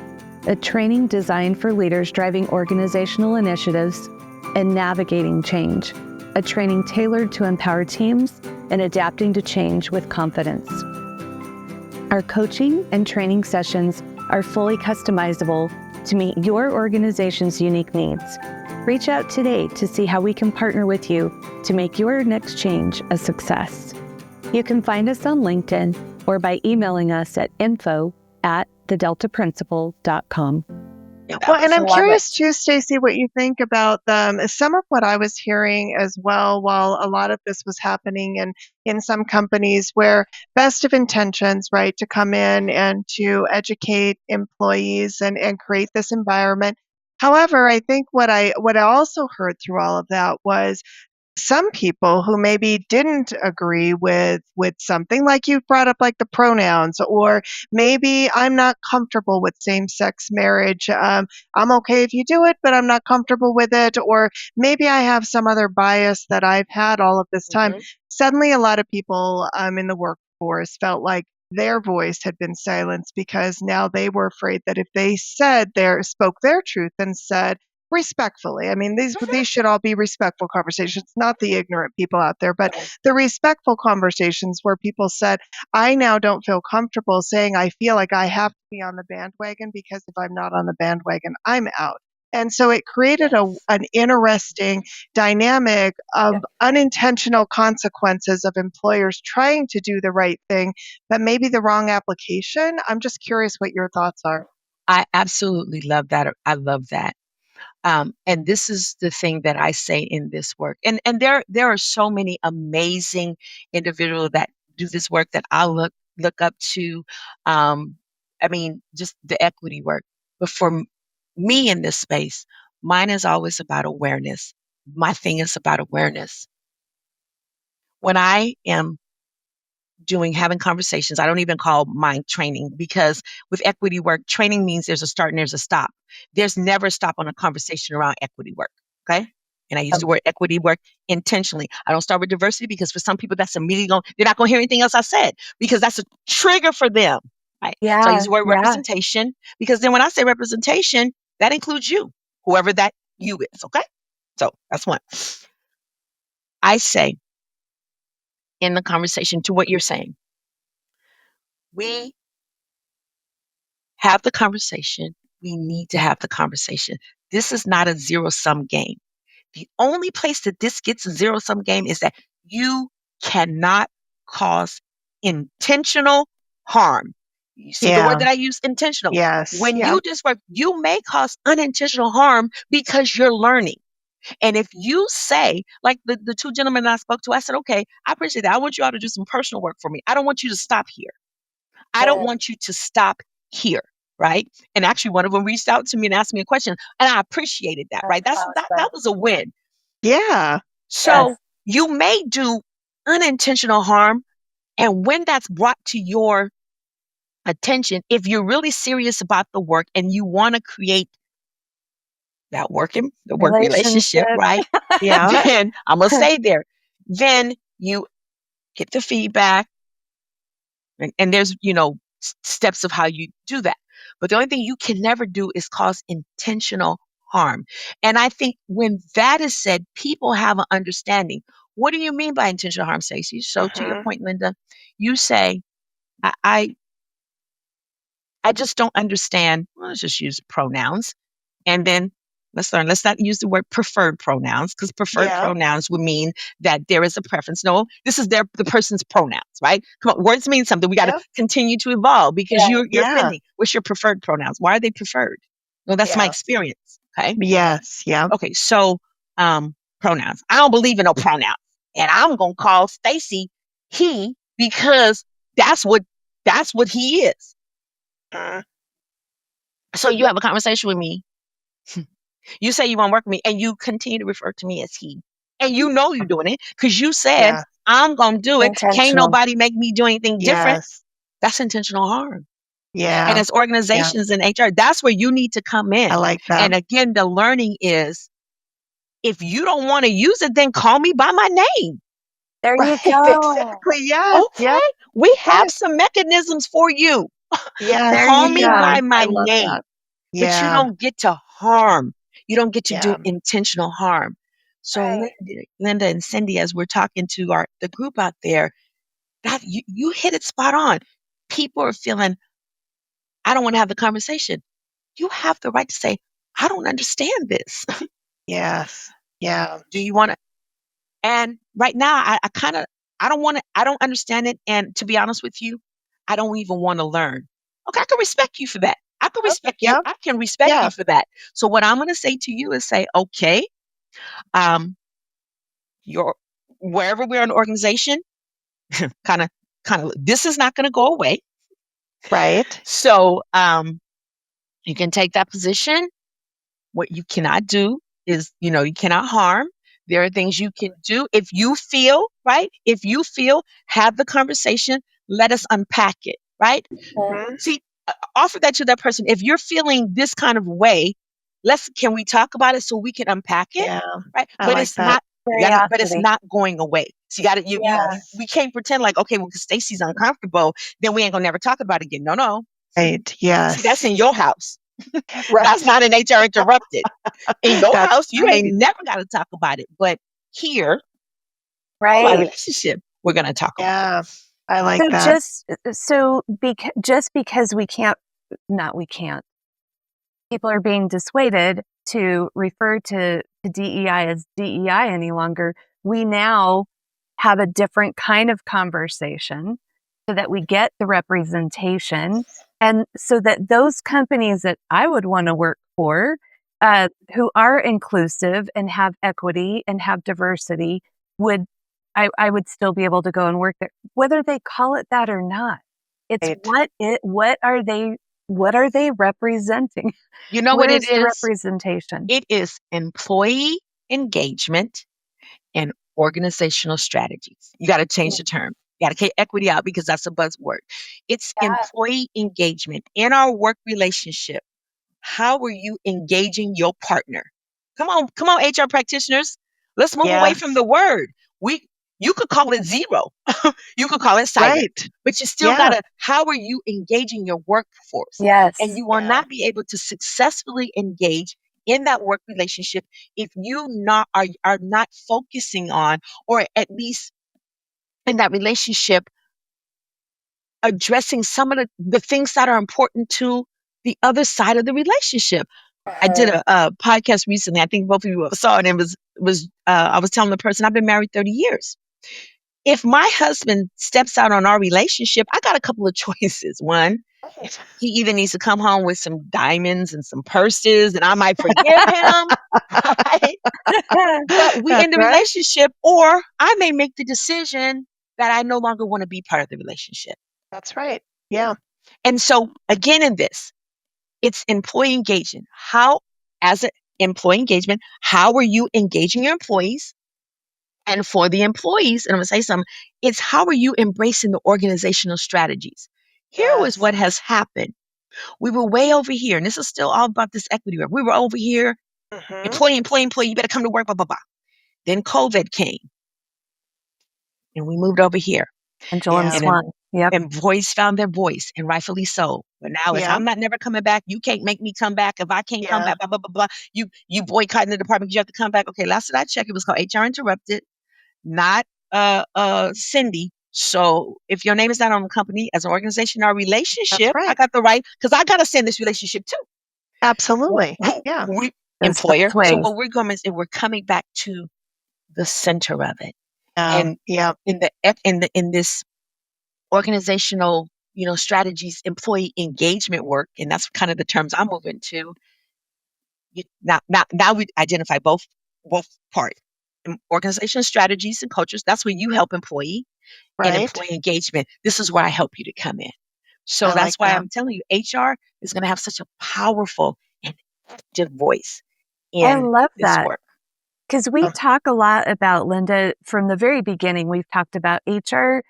a training designed for leaders driving organizational initiatives, and Navigating Change, a training tailored to empower teams and adapting to change with confidence. Our coaching and training sessions are fully customizable to meet your organization's unique needs. Reach out today to see how we can partner with you to make your next change a success. You can find us on LinkedIn or by emailing us at info@thedeltaprinciple.com. Well, and I'm curious too, Stacey, what you think about some of what I was hearing as well while a lot of this was happening in some companies where best of intentions, right, to come in and to educate employees and create this environment. However, I think what I also heard through all of that was some people who maybe didn't agree with something like you brought up, like the pronouns, or maybe I'm not comfortable with same-sex marriage. I'm okay if you do it, but I'm not comfortable with it. Or maybe I have some other bias that I've had all of this time. Suddenly, a lot of people in the workforce felt like their voice had been silenced because now they were afraid that if they spoke their truth and said, respectfully. I mean, these should all be respectful conversations, not the ignorant people out there, but the respectful conversations where people said, I now don't feel comfortable saying I feel like I have to be on the bandwagon because if I'm not on the bandwagon, I'm out. And so it created an interesting dynamic of unintentional consequences of employers trying to do the right thing, but maybe the wrong application. I'm just curious what your thoughts are. I absolutely love that. I love that. And this is the thing that I say in this work. And there are so many amazing individuals that do this work that I look up to. I mean, just the equity work. But for me in this space, mine is always about awareness. My thing is about awareness. When I am having conversations, I don't even call mine training because with equity work, training means there's a start and there's a stop. There's never a stop on a conversation around equity work. Okay. And I use the word equity work intentionally. I don't start with diversity because for some people that's immediately they're not going to hear anything else I said because that's a trigger for them. Right. So I use the word representation because then when I say representation, that includes you, whoever that you is, okay? So that's one. I say in the conversation to what you're saying, we have the conversation. We need to have the conversation. This is not a zero-sum game. The only place that this gets a zero-sum game is that you cannot cause intentional harm. You see the word that I use, intentional. Yes. When Yeah. you work, you may cause unintentional harm because you're learning. And if you say, like the two gentlemen I spoke to, I said, okay, I appreciate that. I want you all to do some personal work for me. I don't want you to stop here. I don't want you to stop here. Right. And actually, one of them reached out to me and asked me a question, and I appreciated that. Right. That was a win. Yeah. So you may do unintentional harm. And when that's brought to your attention, if you're really serious about the work and you want to create that work relationship, right? Yeah. Then I'm going to say there, then you get the feedback and there's, steps of how you do that. But the only thing you can never do is cause intentional harm. And I think when that is said, people have an understanding. What do you mean by intentional harm, Stacey? So to your point, Linda, you say, I just don't understand. Well, let's just use pronouns. And then let's not use the word preferred pronouns, because preferred pronouns would mean that there is a preference. No, this is the person's pronouns, right? Come on, words mean something. We got to continue to evolve because you're offending. What's your preferred pronouns? Why are they preferred? No, that's my experience. Okay. Yes. Yeah. Okay. So, pronouns. I don't believe in no pronouns, and I'm gonna call Stacey he because that's what he is. So you have a conversation with me. You say you want to work with me, and you continue to refer to me as he. And you know you're doing it because you said, I'm going to do it. Can't nobody make me do anything different. That's intentional harm. Yeah. And as organizations in HR, that's where you need to come in. I like that. And again, the learning is, if you don't want to use it, then call me by my name. There you go. Exactly. Yes. Okay. Yes. We have some mechanisms for you. Yes. Call me by my I love name. that. But you don't get to harm. You don't get to do intentional harm. So Linda and Cyndi, as we're talking to the group out there, that you hit it spot on. People are feeling, I don't want to have the conversation. You have the right to say, I don't understand this. Yes. Yeah. Do you want to? And right now, I don't understand it. And to be honest with you, I don't even want to learn. Okay, I can respect you for that. I can respect you. I can respect you for that. So what I'm going to say to you is say, okay, you're wherever we're an organization, kind of, this is not going to go away. Right. So, you can take that position. What you cannot do is, you cannot harm. There are things you can do. If you feel, have the conversation, let us unpack it, right? See, offer that to that person. If you're feeling this kind of way, can we talk about it so we can unpack it? Yeah. Right. I But like it's that. not, but it's not going away. So you got to, we can't pretend like, okay, well, because Stacey's uncomfortable, then we ain't gonna never talk about it again. No. Right. Yes. See, that's in your house. Right. That's not in HR Interrupted. In your That's house, you right. ain't never got to talk about it. But here, my relationship, we're going to talk about it. I like that. Just because we can't, people are being dissuaded to refer to DEI as DEI any longer. We now have a different kind of conversation so that we get the representation, and so that those companies that I would want to work for, who are inclusive and have equity and have diversity, I would still be able to go and work there, whether they call it that or not. It's what are they representing? You know what it is? The representation. It is employee engagement and organizational strategies. You got to change the term. You got to take equity out because that's a buzzword. It's employee engagement in our work relationship. How are you engaging your partner? Come on, HR practitioners. Let's move away from the word. You could call it zero. You could call it silent. But you still got to, how are you engaging your workforce? Yes. And you will not be able to successfully engage in that work relationship, if you are not focusing on, or at least in that relationship, addressing some of the things that are important to the other side of the relationship. I did a podcast recently. I think both of you saw it. And I was telling the person, I've been married 30 years. If my husband steps out on our relationship, I got a couple of choices. One, he either needs to come home with some diamonds and some purses, and I might forgive him, right? But we That's in the right. relationship, or I may make the decision that I no longer want to be part of the relationship. That's right. Yeah. And so again, in this, it's employee engagement. As an employee engagement, how are you engaging your employees? And for the employees, and I'm going to say something, it's how are you embracing the organizational strategies? Here was Yes. what has happened. We were way over here, and this is still all about this equity work. We were over here, employee, you better come to work, blah, blah, blah. Then COVID came, and we moved over here. Pendulum Yeah. swung. Yep. And voice found their voice, and rightfully so. But now, if Yeah. I'm not never coming back, you can't make me come back. If I can't come Yeah. back, blah, blah, blah, blah. You boycotting the department, you have to come back. Okay, last that I checked, it was called HR Interrupted, not Cyndi. So if your name is not on the company as an organization or relationship, right. I got the right, because I got to send this relationship too. Absolutely. Yeah. Employer. both ways. So what we're going is we're coming back to the center of it. And Yeah. in this organizational, strategies, employee engagement work, and that's kind of the terms I'm moving to. Now we identify both parts. Organizational strategies and cultures, that's where you help employee. And Right. employee engagement, this is where I help you to come in. So I that's like why that. I'm telling you, HR is going to have such a powerful and active voice I in love this that. work. Because we talk a lot about, Linda, from the very beginning, we've talked about HR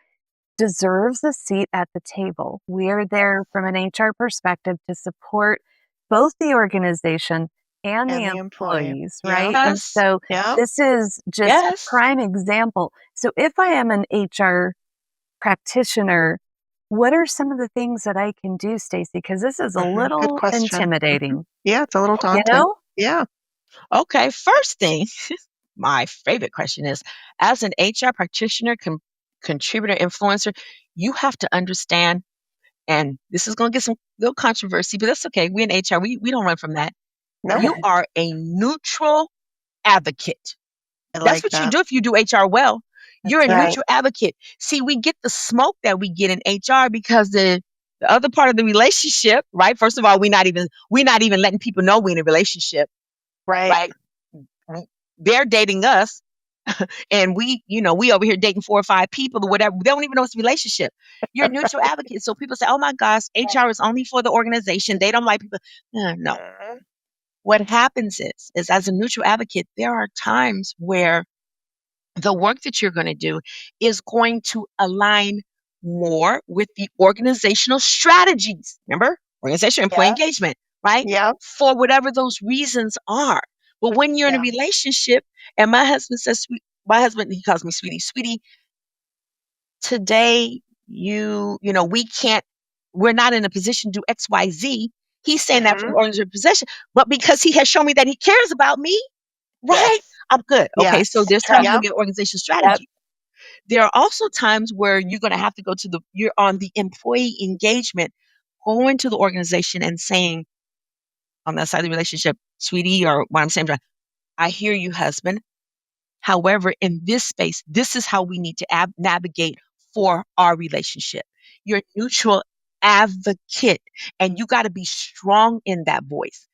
deserves a seat at the table. We are there from an HR perspective to support both the organization and the employee. employees, Yeah. right? And Yes. so Yeah. this is just Yes. a prime example. So if I am an HR practitioner, what are some of the things that I can do, Stacey? Because this is a Good little question. intimidating. Yeah, it's a little daunting. You know? Yeah. Okay. First thing, my favorite question is, as an HR practitioner, contributor, influencer, you have to understand, and this is going to get some little controversy, but that's okay. We in HR, we don't run from that. No. You are a neutral advocate. I That's like what you that. do if you do HR well. You're a That's right. neutral advocate. See, we get the smoke that we get in HR because the other part of the relationship, right? First of all, we're not even letting people know we're in a relationship, Right. right? They're dating us, and we over here dating 4 or 5 people or whatever. They don't even know it's a relationship. You're a neutral advocate. So people say, oh my gosh, HR is only for the organization. They don't like people. No. What happens is as a neutral advocate, there are times where the work that you're going to do is going to align more with the organizational strategies. Remember, organizational employee engagement, right? Yeah. For whatever those reasons are. But when you're in a relationship, and my husband says, he calls me sweetie, today we're not in a position to do XYZ. He's saying that from the organizational position, but because he has shown me that he cares about me, right? Yes. I'm good. Okay. Yes. So there's times Yep. we'll get organizational strategy. There are also times where you're going to have to go to you're on the employee engagement, going to the organization and saying on that side of the relationship, sweetie, or what I'm saying, I hear you, husband. However, in this space, this is how we need to navigate for our relationship. You're a neutral advocate, and you got to be strong in that voice.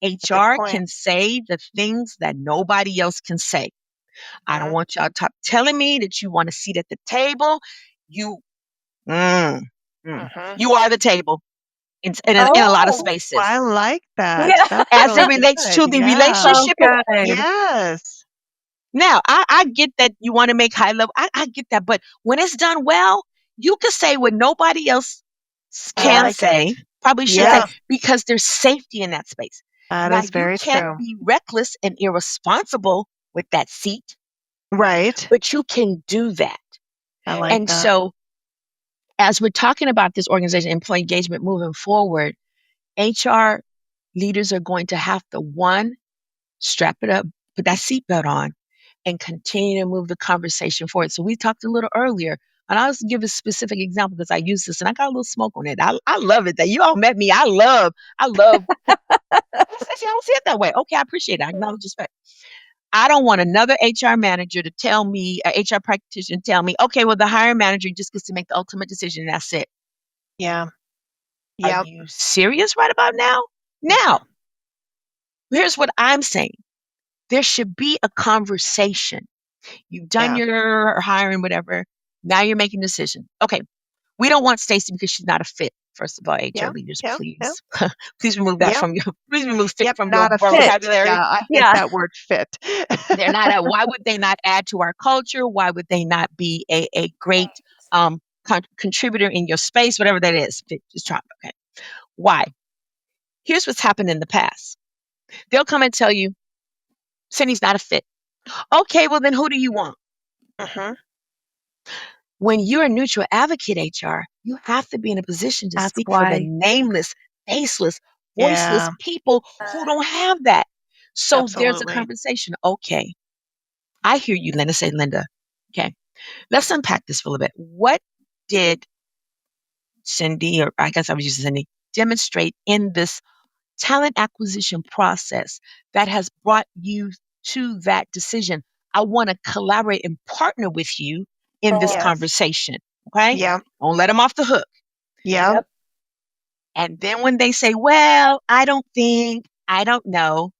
HR can say the things that nobody else can say. I don't want y'all telling me that you want a seat at the table. You you are the table in a lot of spaces. I like that. Yeah. That's As really it relates good. to the Yeah. relationship. Oh, good. Yes. Now, I get that you want to make high level. I get that. But when it's done well, you can say what nobody else can say, probably should say, because there's safety in that space. That Now, is very you can't true. be reckless and irresponsible with that seat, Right. but you can do that. I like And that. so, as we're talking about this organization, employee engagement moving forward, HR leaders are going to have to, one, strap it up, put that seatbelt on, and continue to move the conversation forward. So we talked a little earlier, and I'll just give a specific example because I use this and I got a little smoke on it. I love it that you all met me. I love. I don't see it that way. Okay, I appreciate it. I acknowledge respect. I don't want another HR manager to tell me, a HR practitioner tell me, okay, well, the hiring manager just gets to make the ultimate decision and that's it. Yeah. Are Yep. you serious right about now? Now, here's what I'm saying. There should be a conversation. You've done Yeah. your hiring, whatever. Now you're making a decision. Okay, we don't want Stacey because she's not a fit. First of all, HR Yep. leaders, Yep. Yep. please, please remove that Yep. from your, please remove fit Yep. from your Not a fit. vocabulary. Yeah, I hate Yeah. that word fit. They're not. Why would they not add to our culture? Why would they not be a great contributor in your space? Whatever that is. Just try. Okay. Why? Here's what's happened in the past. They'll come and tell you, Cindy's not a fit. Okay, well then who do you want? Mhm. When you're a neutral advocate, HR, you have to be in a position to Ask speak for the why. nameless, faceless, voiceless Yeah. people who don't have that. So there's a Absolutely. conversation. Okay, I hear you, Linda. Say, Linda. Okay, let's unpack this for a little bit. What did Cyndi, or I guess I was using Cyndi, demonstrate in this talent acquisition process that has brought you to that decision? I want to collaborate and partner with you in this Yes. conversation. Okay? Yep. Don't let them off the hook. Yep. And then when they say, well, I don't think, I don't know,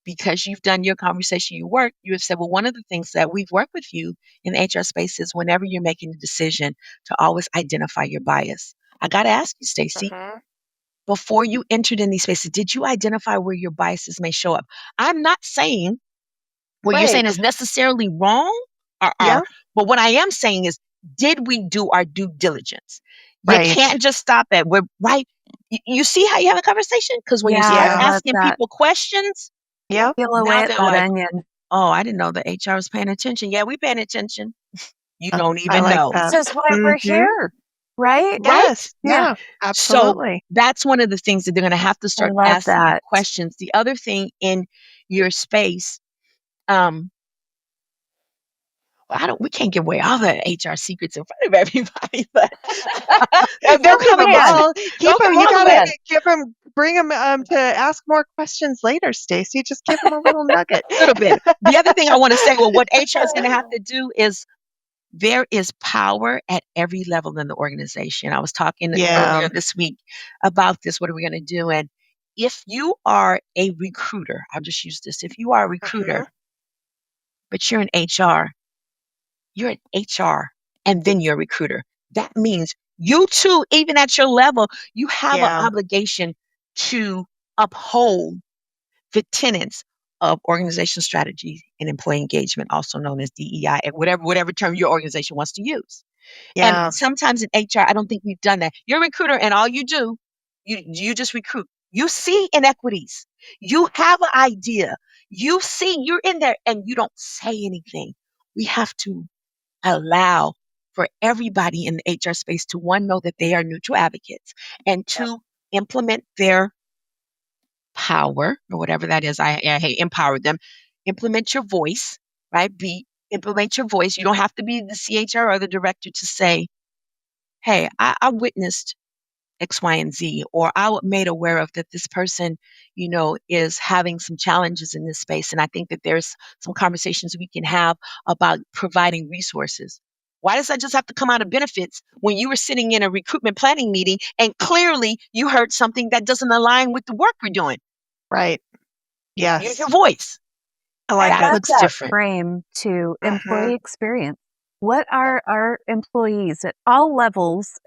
because you've done your conversation, you work, you have said, well, one of the things that we've worked with you in the HR space is whenever you're making a decision to always identify your bias. I got to ask you, Stacey, Mhm. before you entered in these spaces, did you identify where your biases may show up? I'm not saying what you're saying Right. is necessarily wrong, Yeah. but what I am saying is, did we do our due diligence? You Right. can't just stop at we're right. You see how you have a conversation? Because when you Yeah, start I Yeah. love asking that. people questions, Yep. Peel now away they're that like, onion. oh, I didn't know the HR was paying attention. Yeah, we paying attention. You don't I even like know. that. This is why we're Mhm. here, right? Right? Yes. Yeah. Yeah. So Absolutely. that's one of the things that they're going to have to I start love asking you that. questions. The other thing in your space, um, we can't give away all the HR secrets in front of everybody, but No, they'll we come in. can. They'll Keep them. come You all the gotta way. give them. Bring them to ask more questions later, Stacey. Just give them a little nugget. A little bit. The other thing I want to say, well, what HR is going to have to do is there is power at every level in the organization. I was talking Yeah. earlier this week about this. What are we going to do? And if you are a recruiter, I'll just use this. If you are a recruiter, Mhm. but you're in HR, you're in HR, and then you're a recruiter. That means you too, even at your level, you have an Yeah. obligation to uphold the tenets of organizational strategy and employee engagement, also known as DEI, and whatever term your organization wants to use. And Yeah. sometimes in HR, I don't think we've done that. You're a recruiter, and all you do, you just recruit. You see inequities. You have an idea. You see you're in there, and you don't say anything. We have to allow for everybody in the HR space to, one, know that they are neutral advocates, and two, implement their power or whatever that is. I hate empower them. Implement your voice, right? Implement your voice. You don't have to be the CHR or the director to say, hey, I witnessed X, Y, and Z, or made aware of that this person, is having some challenges in this space. And I think that there's some conversations we can have about providing resources. Why does that just have to come out of benefits when you were sitting in a recruitment planning meeting and clearly you heard something that doesn't align with the work we're doing? Right. Use Yes. your voice. I I like That it. love looks that different. frame to Mhm. employee experience. What are our employees at all levels,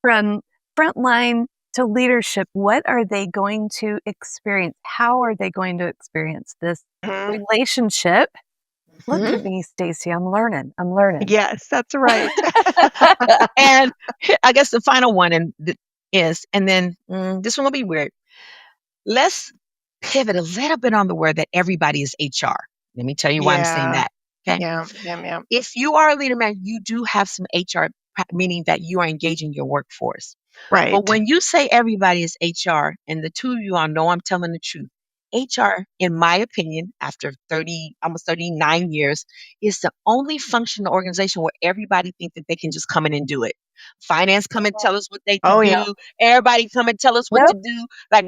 from frontline to leadership, what are they going to experience? How are they going to experience this Mhm. relationship? Look Mhm. at me, Stacey. I'm learning. I'm learning. Yes, that's right. And I guess the final one and then this one will be weird. Let's pivot a little bit on the word that everybody is HR. Let me tell you why I'm saying Yeah. that. Okay. Yeah. Yeah. Yeah. If you are a leader, man, you do have some HR, meaning that you are engaging your workforce. But Right. when you say everybody is HR, and the two of you all know I'm telling the truth, HR, in my opinion, after 30, almost 39 years, is the only function in the organization where everybody thinks that they can just come in and do it. Finance come and tell us what they can Oh, yeah. do. Everybody come and tell us what to Nope. do. Like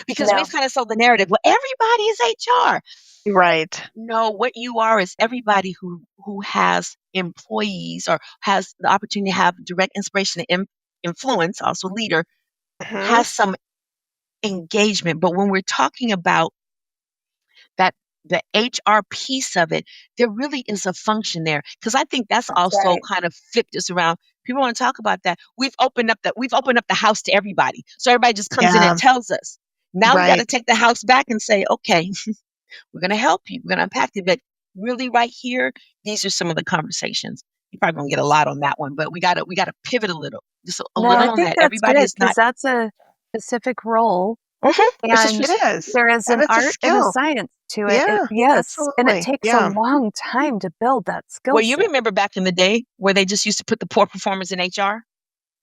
because No. we've kind of sold the narrative. Well, everybody is HR. Right. No, what you are is everybody who has employees or has the opportunity to have direct inspiration and influence, also leader, Mhm. has some engagement. But when we're talking about that, the HR piece of it, there really is a function there. Because I think that's also right. kind of flipped us around. People want to talk about that. We've opened up the house to everybody. So everybody just comes in Yeah. and tells us. Now we got to Right. take the house back and say, okay, we're going to help you. We're going to unpack it. But really, right here, these are some of the conversations. You're probably going to get a lot on that one, but we got to pivot a little, just a No, I little on think that. that's Everybody good is because not. that's a specific role, It's just and It is. there is And an it's a art and a skill. science to it. Yeah, Yes, and it absolutely. takes a Yeah. long time to build that skill Well, you set. remember back in the day where they just used to put the poor performers in HR?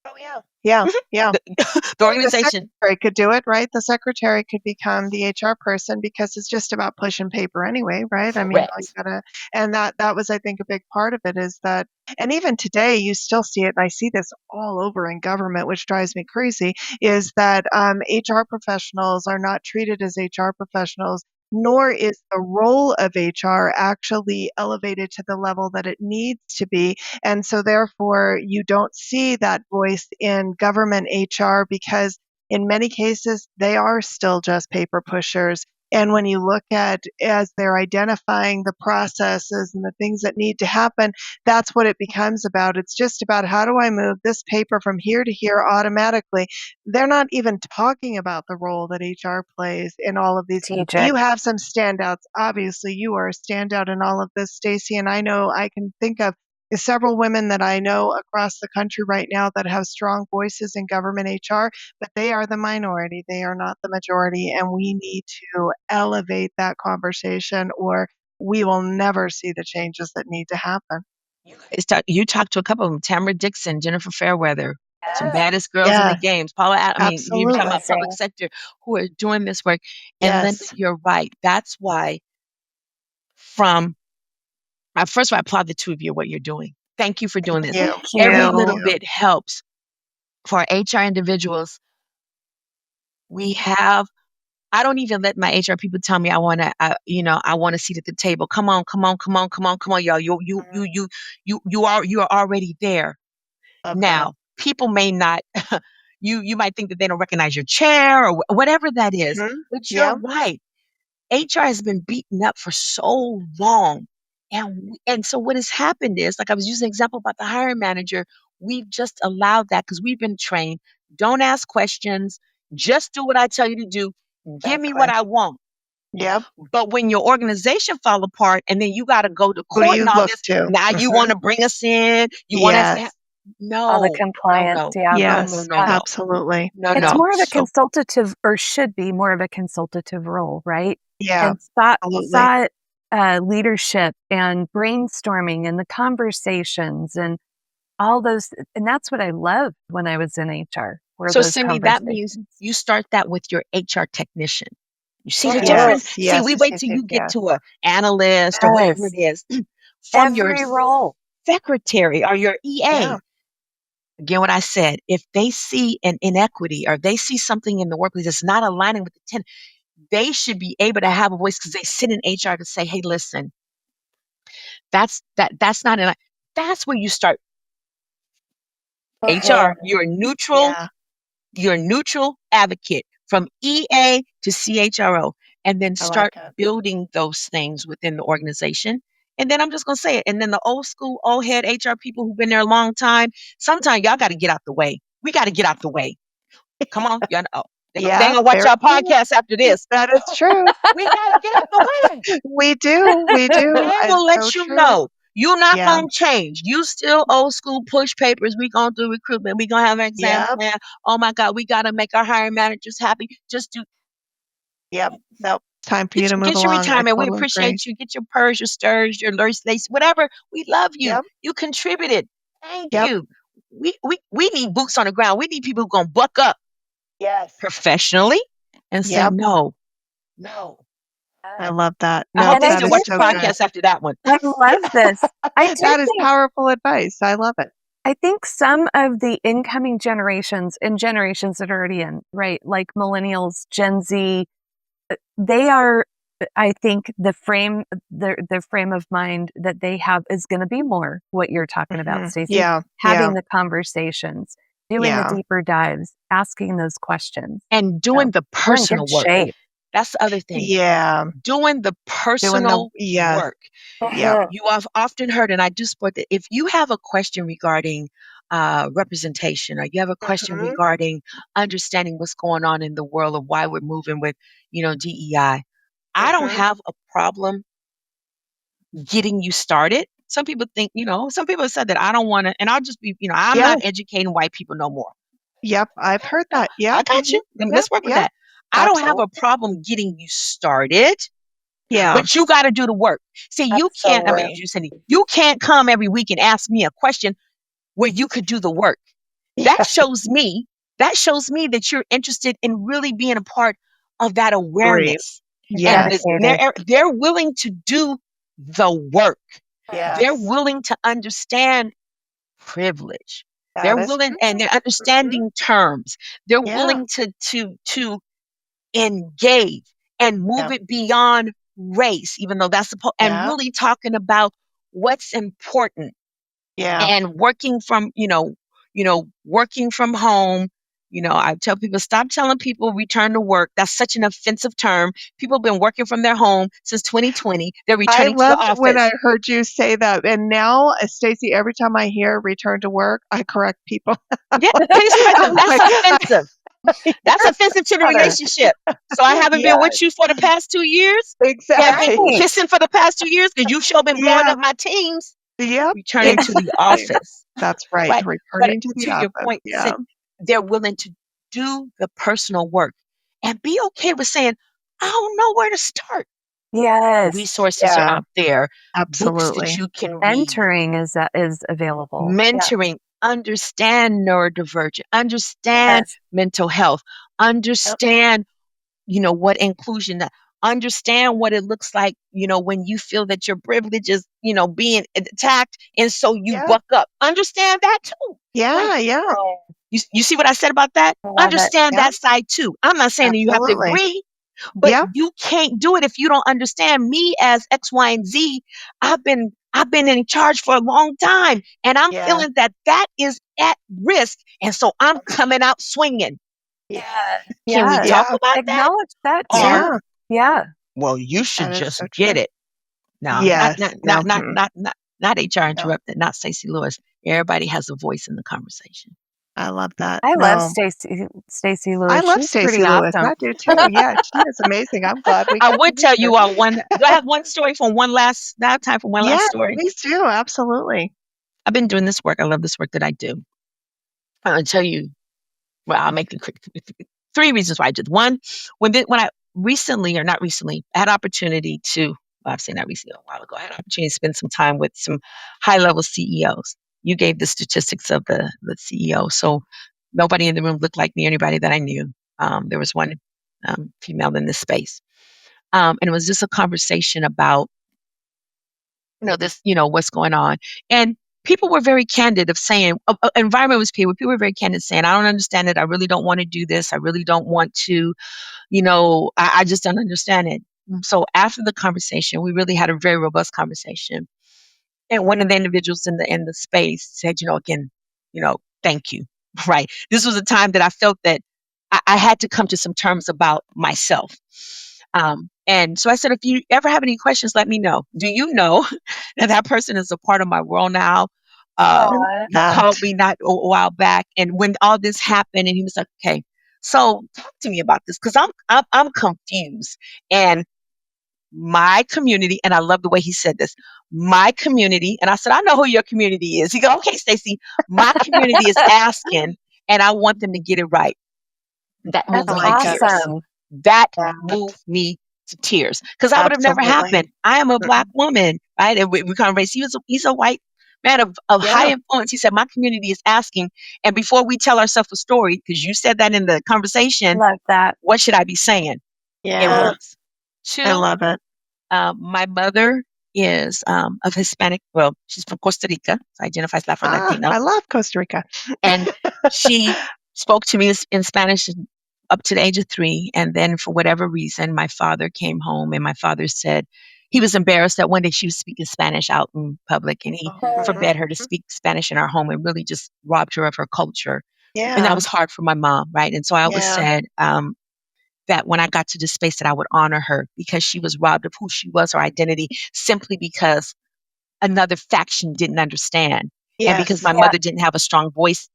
Oh, yeah. Yeah. Yeah. The Or the organization. secretary could do it, right? The secretary could become the HR person because it's just about pushing paper anyway, right? I mean, all you Correct. gotta, and that was, I think, a big part of it is that, and even today, you still see it, and I see this all over in government, which drives me crazy, is that HR professionals are not treated as HR professionals, nor is the role of HR actually elevated to the level that it needs to be. And so, therefore, you don't see that voice in government HR because, in many cases, they are still just paper pushers. And when you look at as they're identifying the processes and the things that need to happen, that's what it becomes about. It's just about how do I move this paper from here to here automatically. They're not even talking about the role that HR plays in all of these. Strategic. You have some standouts. Obviously, you are a standout in all of this, Stacey, and I know I can think of several women that I know across the country right now that have strong voices in government HR, but they are the minority. They are not the majority. And we need to elevate that conversation or we will never see the changes that need to happen. You talked to a couple of them, Tamara Dixon, Jennifer Fairweather, some Yes. baddest girls in the Yes, games. I mean, you're talking absolutely. about public sector who are doing this work. And Linda, Yes. you're right. That's why from first of all, I applaud the two of you what you're doing. Thank you for doing Thank this. you. Thank Every Thank you. little you. bit helps for HR individuals. We have I don't even let my HR people tell me I want to, I want a seat at the table. Come on, come on, come on, come on, come on, y'all. Mhm. You are already there. Love that. Now, people may not, you might think that they don't recognize your chair or whatever that is, Mhm. but you're Yeah. right. HR has been beaten up for so long. And so what has happened is, like I was using an example about the hiring manager, we've just allowed that because we've been trained. Don't ask questions. Just do what I tell you to do. Give me what Exactly. I want. Yep. But when your organization fall apart and then you got to go to Who do court and you all look this, to? now you want Mhm. to bring us in. You want us to have, Yes. All the no, no, compliance. no, Yeah. no, no, Yes. no, Yeah. no, Absolutely. no, It's Yeah. no. more of a So consultative, or should be more of a consultative role, right? Yeah. And thought, Absolutely. thought leadership and brainstorming and the conversations and all those. And that's what I loved when I was in HR, were So, those Cindy, that means conversations. you start that with your HR technician. You see the Mhm. difference? Yes. See, Yes. we Yes. wait Yes. till Yes. you get Yes. to a analyst or whatever Yes. it is. From your Every role. secretary or your Yeah. EA. Again, what I said, if they see an inequity or they see something in the workplace that's not aligning with the tenant, they should be able to have a voice because they sit in HR to say, hey, listen, that's not enough. That's where you start Mhm. HR. Yeah. You're a neutral advocate from EA to CHRO, and then I like start it. building those things within the organization. And then I'm just gonna say it. And then the old school, old head HR people who've been there a long time, sometimes y'all got to get out the way. We got to get out the way. Come on, y'all know. They Yeah. ain't gonna watch Very our true. podcast after this. That is true. We gotta get out the way. We do. We They do. will It's so let you true. know you're not Yeah. gonna change. You still old school push papers. We gonna do recruitment. We gonna have an exam Yep. plan. Oh my God, we gotta make our hiring managers happy. Just do Yep. Nope. Time for you to move get your along. I retirement. We totally agree. appreciate you. Get your purrs, your stirs, your lurch lace, whatever. We love you. Yep. You contributed. Thank Yep. you. We need boots on the ground. We need people who gonna buck up Yes. professionally and say Yep. no. No. I love that. I No, hope they that still is watch the so good. podcast after that one. I love this. I do That is think powerful advice. I love it. I think some of the incoming generations and generations that are already in, right, like millennials, Gen Z, they are, I think the frame of mind that they have is going to be more what you're talking about, Stacey. Yeah. Having the conversations, doing the Yeah. deeper dives, asking those questions. And doing the We're in personal good work. shape. That's the other thing. Yeah. Doing the personal yes. work. Yeah. You have often heard, and I do support that, if you have a question regarding representation, or you have a question regarding understanding what's going on in the world of why we're moving with, DEI, I don't have a problem getting you started. Some people think, some people have said that I don't want to, and I'll just be, I'm Yeah. not educating white people no more. Yep. I've heard that. Yeah. I got you. Let's work with that. I don't have a problem getting you started. Yeah. But you got to do the work. See, you can't, Cindy, you can't come every week and ask me a question where you could do the work. That shows me that you're interested in really being a part of that awareness. Yeah. And they're willing to do the work. Yes. They're willing to understand privilege. They're willing, and they're understanding terms. They're willing to engage and move it beyond race, even though that's and really talking about what's important. And working from, working from home. I tell people, stop telling people return to work. That's such an offensive term. People have been working from their home since 2020. They're I returning to the loved office. when I heard you say that. And now, Stacey, every time I hear return to work, I correct people. Yeah, please correct them. That's offensive. That's offensive to the relationship. So I haven't been with you for the past 2 years. Exactly. I've been kissing for the past 2 years because you've sure been blowing up my teams. Yep. Returning to the office. That's right. But Returning to the to office. your point, they're willing to do the personal work and be okay with saying, I don't know where to start. Yes. Resources are out there. Absolutely. Books that you can read. Mentoring is available. Mentoring. Understand neurodivergent. Understand mental health. Understand, what inclusion, understand what it looks like, when you feel that your privilege is, being attacked. And so you buck up. Understand that too. Yeah. You see what I said about that? Understand that side too. I'm not saying that you have to agree, but you can't do it if you don't understand me as X, Y, and Z. I've been in charge for a long time, and I'm feeling that is at risk, and so I'm coming out swinging. Can we talk about Acknowledge that too? Yeah. Well, you should just so get true. it. No, Yes. not HR interrupted, not Stacey Lewis. Everybody has a voice in the conversation. I love that. I love Stacey Lewis. I love She's Stacey pretty Lewis. awesome. I do too. Yeah, she is amazing. I'm glad we. I would tell you all one. Do I have one story from one last? Do I have time for one last story? Please do. Absolutely. I've been doing this work. I love this work that I do. I'll tell you. Well, I'll make the quick 3 reasons why I did. One, when I recently, or not recently, had opportunity to. Well, I've seen that recently a while ago. I had an opportunity to spend some time with some high-level CEOs. You gave the statistics of the CEO, so nobody in the room looked like me, anybody that I knew. There was one female in this space. And it was just a conversation about, this, what's going on. And people were very candid of saying, environment was people were very candid saying, I don't understand it. I really don't want to do this. I really don't want to, I just don't understand it. So after the conversation, we really had a very robust conversation. And one of the individuals in the space said, again, thank you. Right. This was a time that I felt that I had to come to some terms about myself. And so I said, if you ever have any questions, let me know. Do you know that person is a part of my world now? He called me not a while back. And when all this happened, and he was like, okay, so talk to me about this, because I'm confused. And my community, and I love the way he said this, my community, and I said, I know who your community is. He goes, okay, Stacey, my community is asking, and I want them to get it right. That moved me to tears. That moved me to tears, because I would have never happened. I am a Black woman, right? And we kind of raised. He's a white man of high influence. He said, my community is asking, and before we tell ourselves a story, because you said that in the conversation, love that. What should I be saying? It was, Two, I love it. my mother is of Hispanic. Well, she's from Costa Rica, so identifies Afro-Latino. I love Costa Rica. And she spoke to me in Spanish up to the age of 3. And then for whatever reason, my father came home and my father said he was embarrassed that one day she was speaking Spanish out in public and he forbade her to speak Spanish in our home and really just robbed her of her culture. And that Yeah. was hard for my mom, right? And so I always said that when I got to this space that I would honor her because she was robbed of who she was, her identity, simply because another faction didn't understand. And because my mother didn't have a strong voice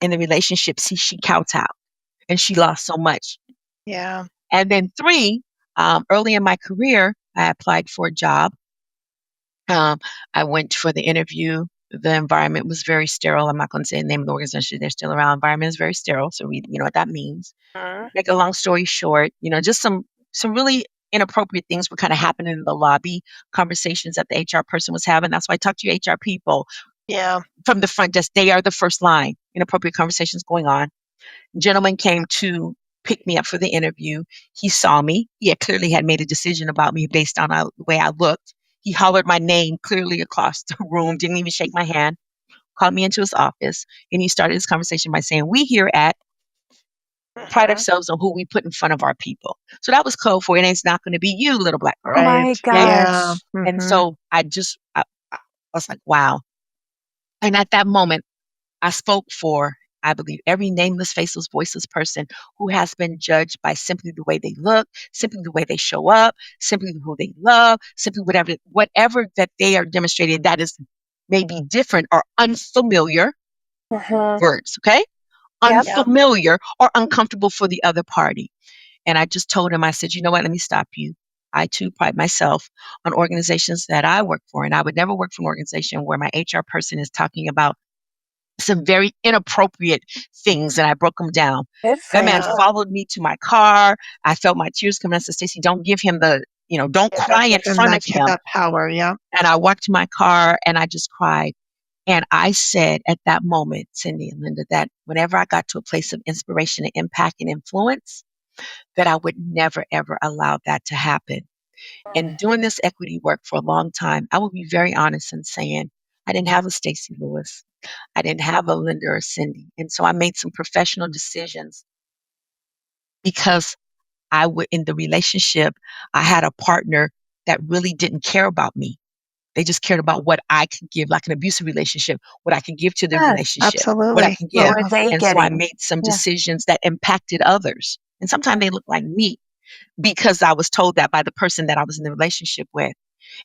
in the relationship, she kowtowed and she lost so much. Yeah. And then 3, early in my career, I applied for a job. I went for the interview. The environment was very sterile. I'm not going to say the name of the organization. They're still around. Environment is very sterile. So we, you know what that means. Make a long story short, you know, just some really inappropriate things were kind of happening in the lobby, conversations that the HR person was having. That's why I talk to you HR people. Yeah. From the front desk, they are the first line. Inappropriate conversations going on. Gentleman came to pick me up for the interview. He saw me. He clearly had made a decision about me based on the way I looked. He hollered my name clearly across the room, didn't even shake my hand, called me into his office, and he started his conversation by saying, we here at pride ourselves on who we put in front of our people. So that was code for it. It's not going to be you, little black girl. Oh my gosh. Yeah. And so I was like, wow. And at that moment, I spoke for, I believe, every nameless, faceless, voiceless person who has been judged by simply the way they look, simply the way they show up, simply who they love, simply whatever that they are demonstrating that is maybe different or unfamiliar words, okay? Unfamiliar or uncomfortable for the other party. And I just told him, I said, you know what, let me stop you. I too pride myself on organizations that I work for, and I would never work for an organization where my HR person is talking about some very inappropriate things, and I broke them down. That man followed me to my car. I felt my tears coming. I said, Stacey, don't give him don't cry in front of him. That power, yeah. And I walked to my car and I just cried. And I said at that moment, Cyndi and Linda, that whenever I got to a place of inspiration and impact and influence, that I would never, ever allow that to happen. And doing this equity work for a long time, I will be very honest in saying I didn't have a Stacey Lewis. I didn't have a Linda or Cyndi. And so I made some professional decisions because in the relationship, I had a partner that really didn't care about me. They just cared about what I could give, like an abusive relationship, what I could give to the relationship, absolutely. what I could give. What were they And so I made some decisions that impacted others. And sometimes they look like me because I was told that by the person that I was in the relationship with.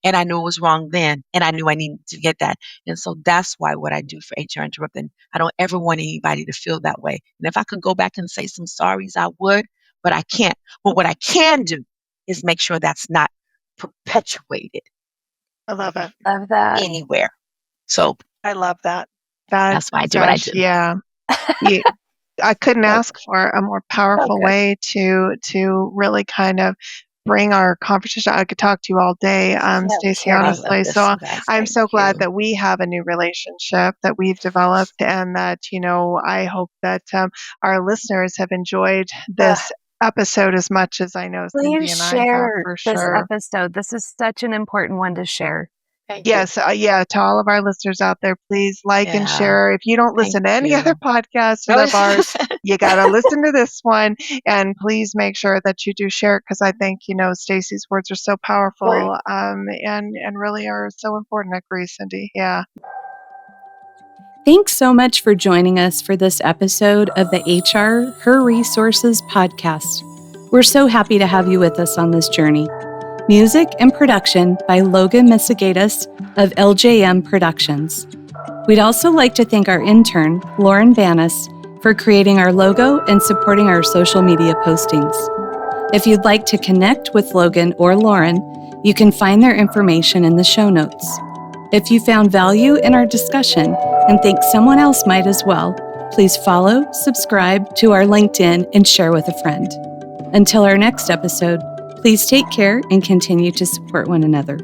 And I knew it was wrong then. And I knew I needed to get that. And so that's why what I do for HR Interrupted, I don't ever want anybody to feel that way. And if I could go back and say some sorries, I would, but I can't. But what I can do is make sure that's not perpetuated. I love it. Love that. Anywhere. So I love that. That's why I do what I do. Yeah. I couldn't ask for a more powerful way to really kind of bring our conversation. I could talk to you all day, Stacey, honestly. So I'm so glad that we have a new relationship that we've developed, and that, I hope that our listeners have enjoyed this episode as much as I know Cyndi and I have, for sure. This episode. This is such an important one to share. Yes, to all of our listeners out there, please like and share. If you don't listen to any other podcasts of ours, you got to listen to this one, and please make sure that you do share it, because I think, Stacey's words are so powerful, and really are so important. I agree, Cyndi. Yeah. Thanks so much for joining us for this episode of the HR Her Resources podcast. We're so happy to have you with us on this journey. Music and production by Logan Misegadis of LJM Productions. We'd also like to thank our intern, Lauren Banas, for creating our logo and supporting our social media postings. If you'd like to connect with Logan or Lauren, you can find their information in the show notes. If you found value in our discussion and think someone else might as well, please follow, subscribe to our LinkedIn, and share with a friend. Until our next episode, please take care and continue to support one another.